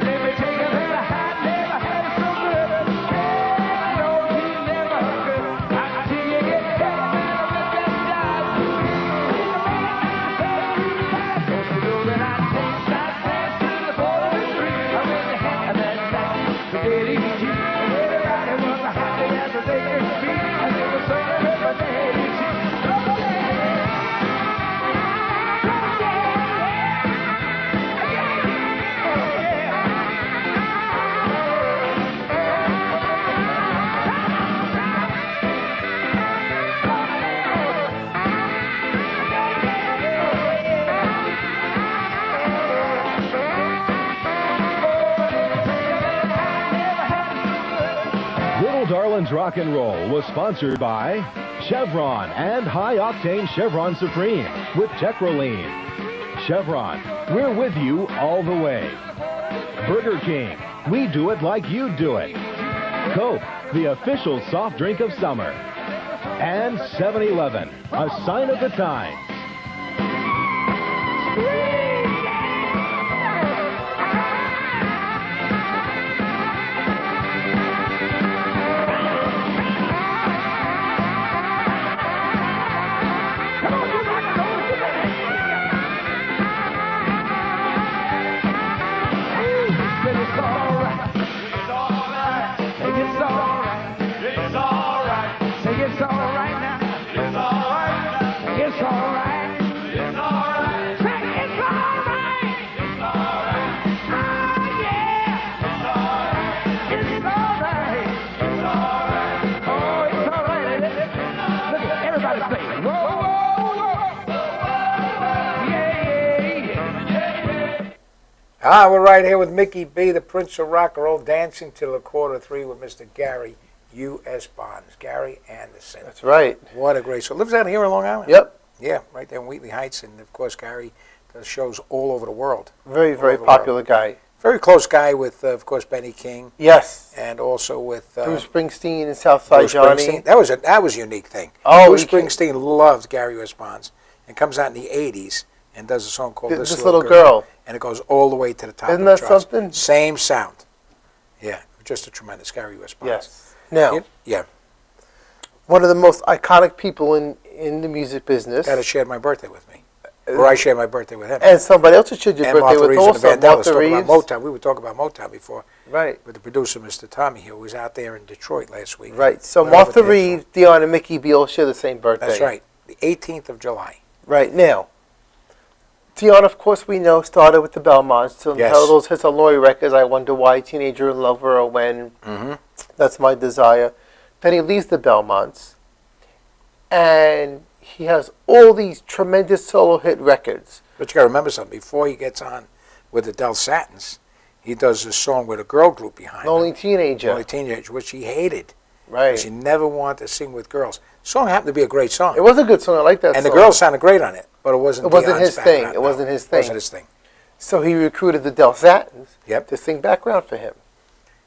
let me tell you that I never had it so good. Yeah, don't you never good until you get down with that dive. Don't you know that I dance till the quarter to 3? I really had that night. The day you see, everybody was happy as they could be. And they were singing every day you see.
Little Darlin's Rock and Roll was sponsored by Chevron and High Octane Chevron Supreme with Techroline. Chevron, we're with you all the way. Burger King, we do it like you do it. Coke, the official soft drink of summer. And 7-Eleven, a sign of the times.
We're right here with Mickey B, the Prince of Rock and Roll, dancing till a quarter 3 with Mr. Gary U.S. Bonds. Gary Anderson.
That's right.
What a great show. Lives out here in Long Island?
Yep.
Yeah, right there in Wheatley Heights. And, of course, Gary does shows all over the world.
Very, very
over the
popular
world.
guy.
Very close guy with, of course, Benny King.
Yes.
And also with
Bruce Springsteen and Southside
Bruce
Johnny.
Springsteen. That was a unique thing.
Oh,
Bruce Springsteen loved Gary U.S. Bonds and comes out in the 80s and does a song called
This Little Girl.
And it goes all the way to the top
Isn't
of the
that
charts.
something?
Same sound. Yeah, just a tremendous Gary U.S. Bonds.
Yes. Now,
Yeah.
one of the most iconic people in the music business.
That shared my birthday with me. Or I shared my birthday with him.
And somebody else who shared your
And
birthday
Martha
with
Reeves and
also.
the Vandellas
Martha
talking
Reeves.
about Motown. We were talking about Motown before.
Right.
With the producer, Mr. Tommy here, who was out there in Detroit last week.
Right. So
Went over
Martha
there.
Reeves, Dion, and Mickey B all share the same birthday.
That's right. The 18th of July.
Right. Now, Dion, of course, we know, started with the Belmonts. So
Yes.
those hits on Laurie Records, I Wonder Why, Teenager in Love or When, That's My Desire. Then he leaves the Belmonts, and he has all these tremendous solo hit records.
But you got to remember something. Before he gets on with the Del Satins, he does this song with a girl group behind
Lonely
him.
Teenager.
Lonely Teenager, which he hated.
Right.
Because he never wanted to sing with girls. The song happened to be a great song.
It was a good song. I like that
And
song.
the girls sounded great on it. But it wasn't
It wasn't
Dion's
his thing.
background,
It wasn't
no.
his
It
thing.
wasn't his thing.
So he recruited the Del Satins
Yep.
to sing background for him.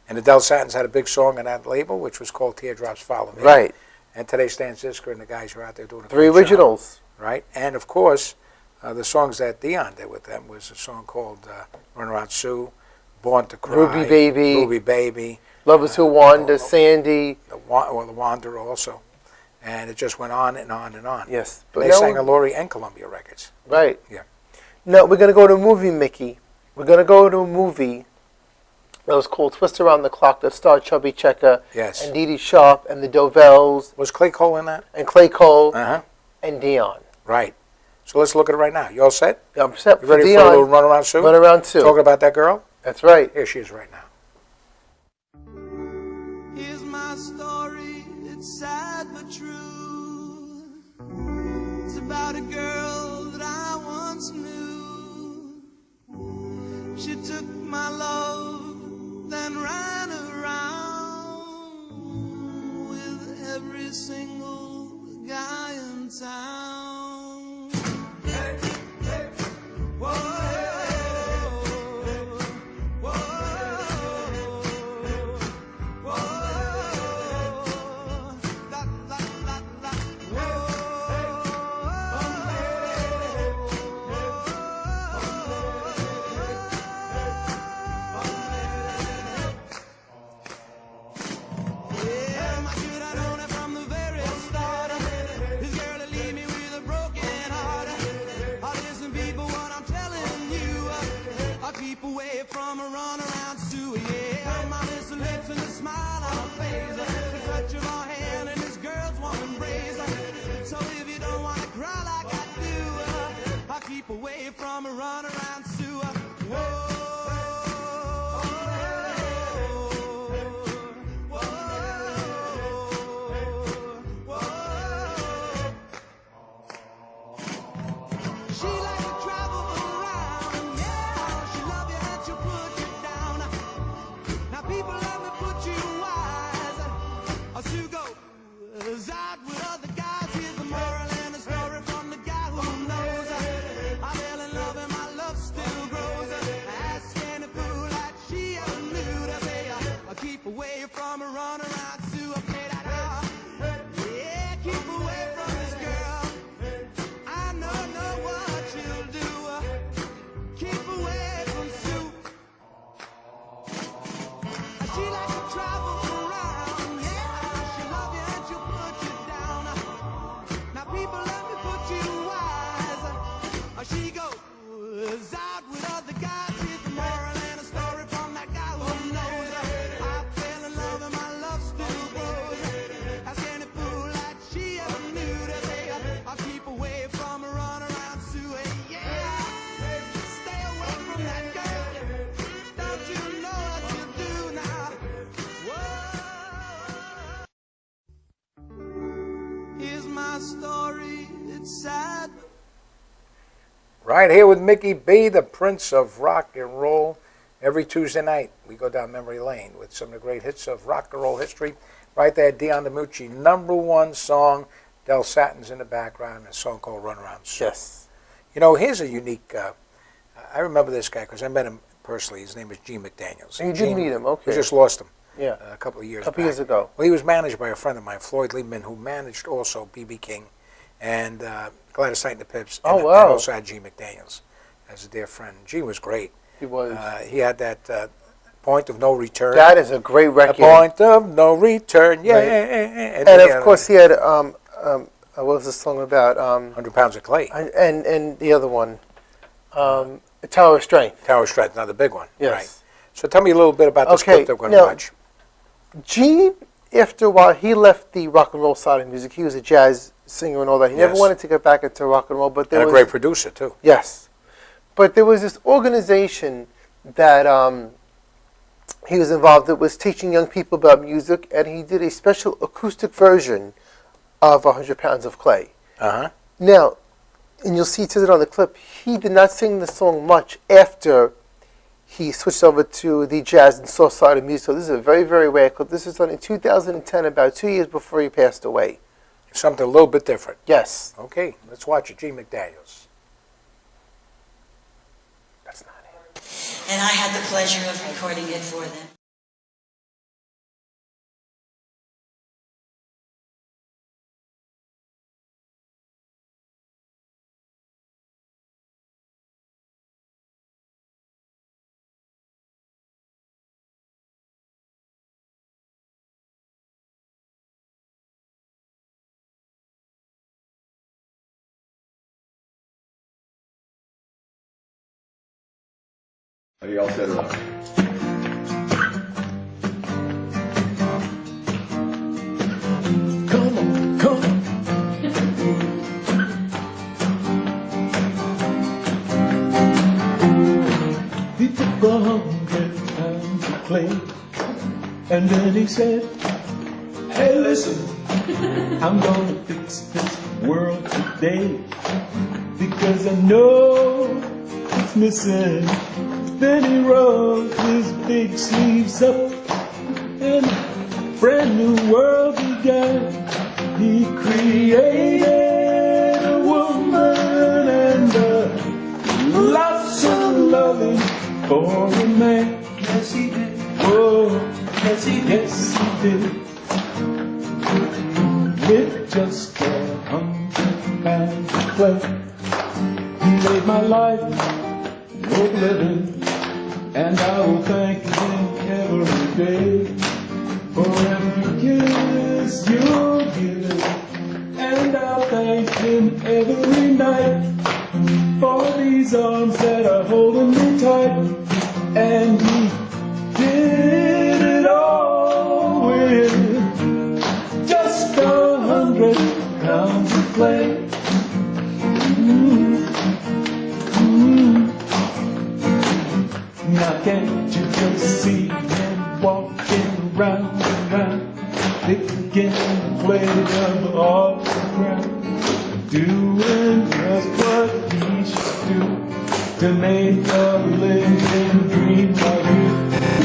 And the Del Satins had a big song on that label, which was called Teardrops Follow Me.
Right.
And today Stan Zisker and the guys are out there doing a
Three
great job,
originals.
right? And, of course, the songs that Dion did with them was a song called Run Around Sue, Born to Cry,
Ruby Baby.
Ruby Baby,
Lovers Who Wander, Sandy.
the Wanderer also. And it just went on and on and on.
Yes.
And they
now-
sang on Laurie and Columbia Records.
Right.
Yeah.
No, we're going to go to a movie, Mickey. We're going to go to a movie that was called Twist Around the Clock that starred Chubby Checker
Yes.
and Dee Dee Sharp and the Dovells
Was Clay Cole in that?
and Clay Cole
Uh-huh.
and Dion.
Right. So let's look at it right now. You all set?
I'm set
You
for
ready
Dion.
for a little Run Around Sue?
Run Around Sue.
Talking about that girl?
That's right.
Here she is right now.
Here's my story, it's sad but true. It's about a girl that I once knew. She took my love, then ran around with every single guy in town. Hey, hey, whoa, whoa, la, la, la, la, yeah, my should I known it from the very start. This girl will leave me with a broken heart. Listen, people, what I'm telling you, I keep away from a run around Sue. Yeah, my little lips and a smile on her face, the touch of her hand and this girl's warm embrace. So if you don't wanna cry like I do, I keep away from a run around Sue. Whoa. She likes to travel around, yeah. She love you and she'll put you down. Now people let me put you wise. Sue goes out with other guys. Here's the moral and the story from the guy who knows. I fell in love and my love still grows. Ask any fool that she ever knew to say, keep away from a run around Sue. I play that out. Yeah, keep away from this girl. I know what you'll do. Keep away from Sue. She likes to travel around, yeah. She love you and she'll put you down. Now people let me put you wise. She goes out with other guys. Here's the moral and a story from that guy who knows. I fell in love and my love still grows. Ask any fool that she ever knew to say, I'll keep away from a run around Sue. Yeah, stay away from that girl. Don't you know what you do now? Whoa. Here's my story, it's sad.
Right here with Mickey B, the Prince of Rock and Roll. Every Tuesday night, we go down memory lane with some of the great hits of rock and roll history. Right there, Dion DiMucci, #1 song. Del Satins in the background, a song called Run Around Sue.
Yes.
You know, here's a unique, I remember this guy because I met him personally. His name is Gene McDaniels.
You did meet him, okay.
We just lost him
Yeah.
a couple of years
A couple
back.
years ago.
Well, he was managed by a friend of mine, Floyd Liebman, who managed also B.B. King and Gladys Knight and the Pips.
Oh,
and,
wow.
And also had Gene McDaniels as a dear friend. Gene was great.
He was.
He had that Point of No Return.
That is a great
A
record.
Point of No Return, yeah.
Right.
And,
And
he
of
had,
course, he had what was the song about?
100 Pounds of Clay.
And the other one, Tower of Strength.
Tower of Strength, another big one.
Yes.
Right. So tell me a little bit about the
Okay,
script that we're going to
now,
watch.
Gene, after a while, he left the rock and roll side of music. He was a jazz singer and all that. He never
Yes.
wanted to get back into rock and roll, but there
And a
was
great producer, too.
yes. But there was this organization that he was involved in, was teaching young people about music, and he did a special acoustic version of 100 Pounds of Clay.
Uh-huh.
Now, and you'll see it says it on the clip, he did not sing the song much after he switched over to the jazz and soul side of music. So this is a very, very rare clip. This was done in 2010, about 2 years before he passed away.
Something a little bit different.
Yes.
Okay, let's watch it. G. McDaniels. That's not it.
And I had the pleasure of recording it for them.
Are you all set or not? Come on, come on. He took 100 pounds of clay, and then he said, hey, listen, I'm gonna fix this world today, because I know it's missing. Then he rolled his big sleeves up, and a brand new world began. He created a woman and lots of loving for a man. Yes, he did. Oh, yes, he did. Yes, he did. With just 100 pounds of clay, he made my life worth living. And I will thank him every day for every kiss you give. And I'll thank him every night for these arms that are holding me tight. And he did it all with just 100 pounds of clay. Now can't you just see him walking round and round, picking the clay up off the ground, doing just what he should do to make a living dream of you.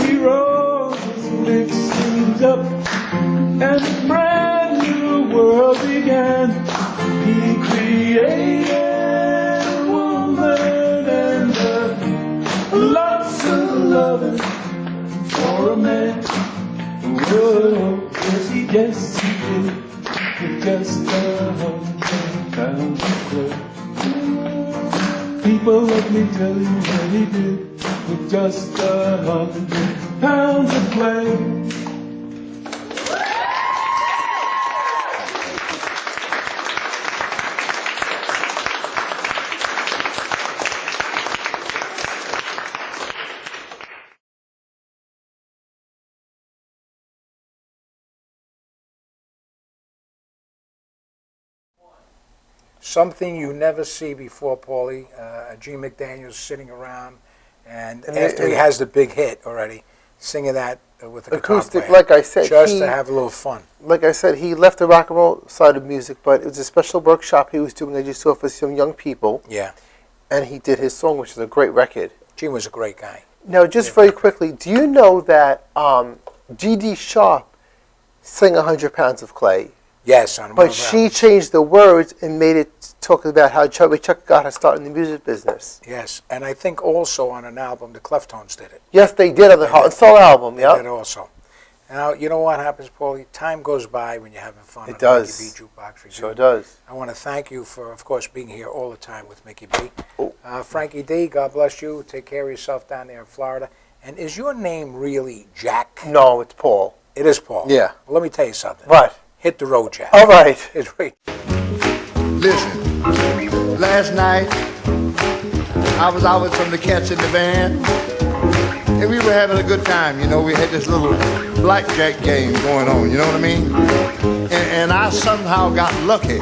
He rolled his big sleeves up, and a brand new world began. He created a woman and lots of loving for a man. Whoa, yes, he did, with just 100 pounds of clay. People, let me tell you what he did with just 100 pounds of clay.
Something you never see before, Paulie. G. McDaniels sitting around, and after he has the big hit already, singing that with the
acoustic,
guitar player,
like I said,
just to have a little fun.
Like I said, he left the rock and roll side of music, but it was a special workshop he was doing, as you saw, for some young people.
Yeah.
And he did his song, which is a great record.
Gene was a great guy.
Now, just very quickly, do you know that G.D. Sharp sang 100 Pounds of Clay?
Yes, on
but she changed the words and made it talk about how Charlie Chuck got her start in the music business.
Yes, and I think also on an album, the Cleftones did it.
Yes, they did on the Heart and Soul album,
yeah. They did also. Now, you know what happens, Paulie? Time goes by when you're having fun.
It does.
Mickey B Jukebox Review.
Sure does.
I want to thank you for, of course, being here all the time with Mickey B. Frankie D, God bless you. Take care of yourself down there in Florida. And is your name really Jack?
No, it's Paul.
It is Paul?
Yeah.
Well, let me tell you something.
What?
Hit the road, Jack.
All right.
It's right.
Listen, last night I was out with some of the cats in the band, and we were having a good time. You know, we had this little blackjack game going on. You know what I mean? And I somehow got lucky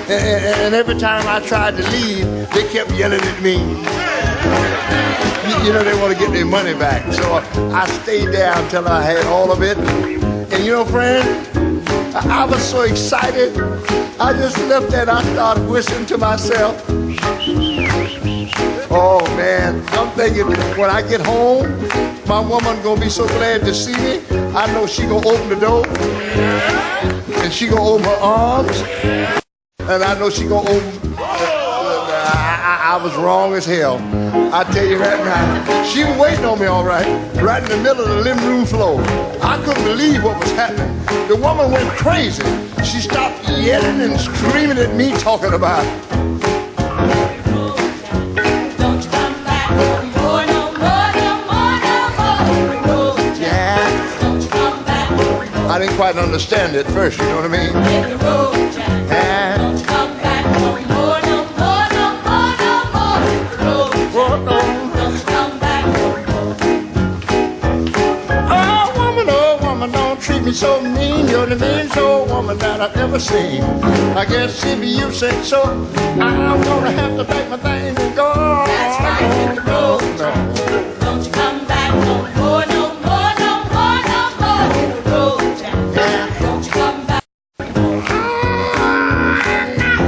And every time I tried to leave, they kept yelling at me. You know, they want to get their money back. So I stayed there until I had all of it. And you know, friend, I was so excited. I just left there and I started whistling to myself. Oh man, I'm thinking when I get home, my woman gonna be so glad to see me. I know she gonna open the door and she gonna open her arms, and I know she gonna open. I was wrong as hell. I tell you right now, she was waiting on me all right in the middle of the living room floor. I couldn't believe what was happening. The woman went crazy. She stopped yelling and screaming at me, talking about. I didn't quite understand it at first, you know what I mean? Oh woman, don't treat me so mean. You're the meanest old woman that I've ever seen. I guess if you say so, I'm gonna have to take my things and go. That's right, hit the road, Jack. Don't you come back no more, no more, no more, no more. Hit the road, Jack. Yeah. Don't you come back.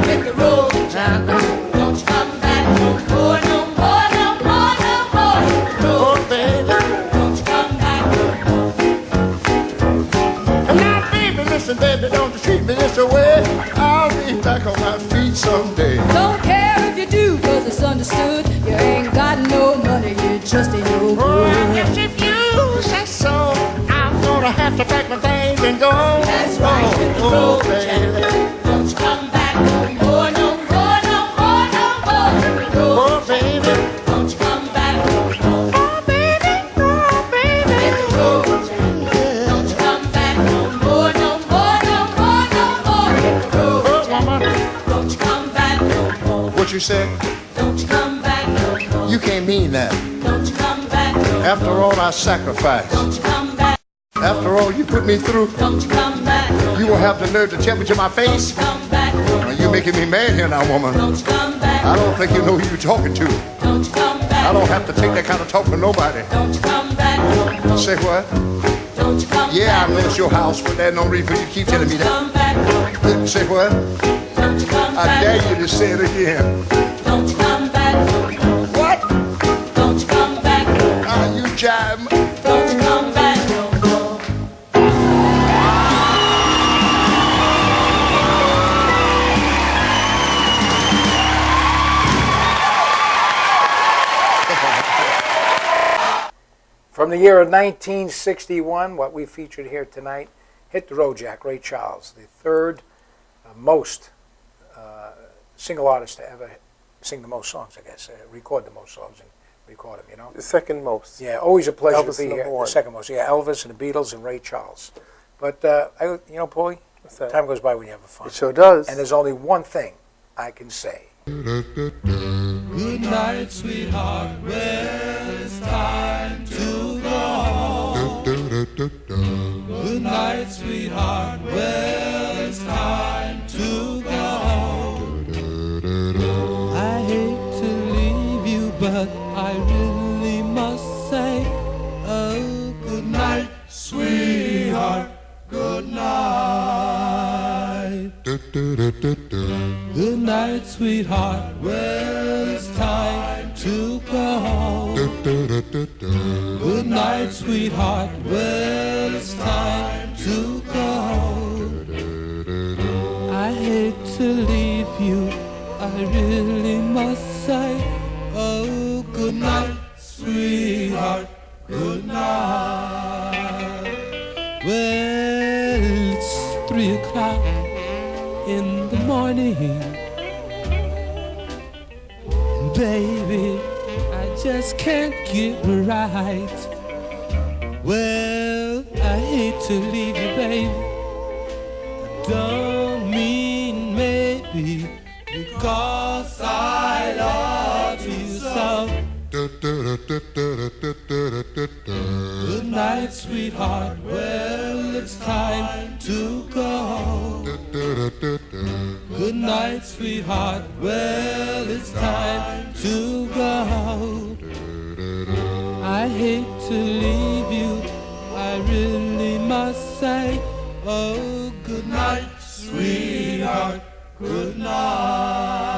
Hit the road, Jack. Don't you come back no more, no more, no more, no more. Hit the road, baby. Don't you come back no more. Now, baby, listen, baby, don't you treat me this way. I'll be back on my feet someday.
Don't care if you do, cause it's understood. You ain't got no money, you just ain't no good.
Oh, I guess if you say so, I'm gonna have to pack my things and go.
That's right, hit the road, Jack. Don't you come back no more, no more, no more, no more. Hit the road,
Oh, baby.
don't you come back no more.
Oh, baby. Oh, baby.
Hit the road, Jack. Don't you come back no more, no more, no more, no more. Hit the road,
Oh,
Jack.
mama.
Don't you come back no more.
What you said?
Don't you come back no more.
You can't mean that.
Don't you come back no more.
After all I sacrificed,
Don't you come back.
after all you put me through,
Don't you come back.
you will have the nerve to tell me to my face?
Come back.
Now, you're making me mad here now, woman.
Don't you come back.
I don't think you know who you're talking to.
Don't you come back.
I don't have to take that kind of talk from nobody.
Don't you come back.
Say what?
Don't you come
Yeah, I
back.
know it's your house, but there's no reason for you to keep telling me that.
Come back.
Say what?
Don't you come
I
back.
dare you to say it again.
Don't you come back.
What?
Don't you come back.
Are you jive?
Don't you come back no more.
From the year of 1961, what we featured here tonight, Hit the Road Jack, Ray Charles, the third most single artist to ever sing the most songs, I guess, record the most songs and record them, you know?
The second most.
Yeah, always a pleasure
Elvis
to be
number
here.
one.
The second most, yeah, Elvis and the Beatles and Ray Charles. But, you know, Paulie,
What's that?
time goes by when you have fun.
It sure does.
And there's only one thing I can say.
Good night, sweetheart. Well, it's time to go home. Good night, sweetheart. Well, it's time to go home. I hate to leave you, but I really must say, oh, good night, sweetheart. Good night. Good night, sweetheart. Well, it's time to go home. Good night, sweetheart. Well, it's time to go home. I hate to leave you. I really must say, oh, good night, sweetheart. Good night. Well, it's 3 o'clock in the morning. Baby, I just can't get right. Well, I hate to leave you, baby. I don't mean maybe, because I love you so. Good night, sweetheart. Well, it's time to go. Good night. night, sweetheart. Well, it's time to go. I hate to leave you, I really must say, oh, good night, sweetheart, good night.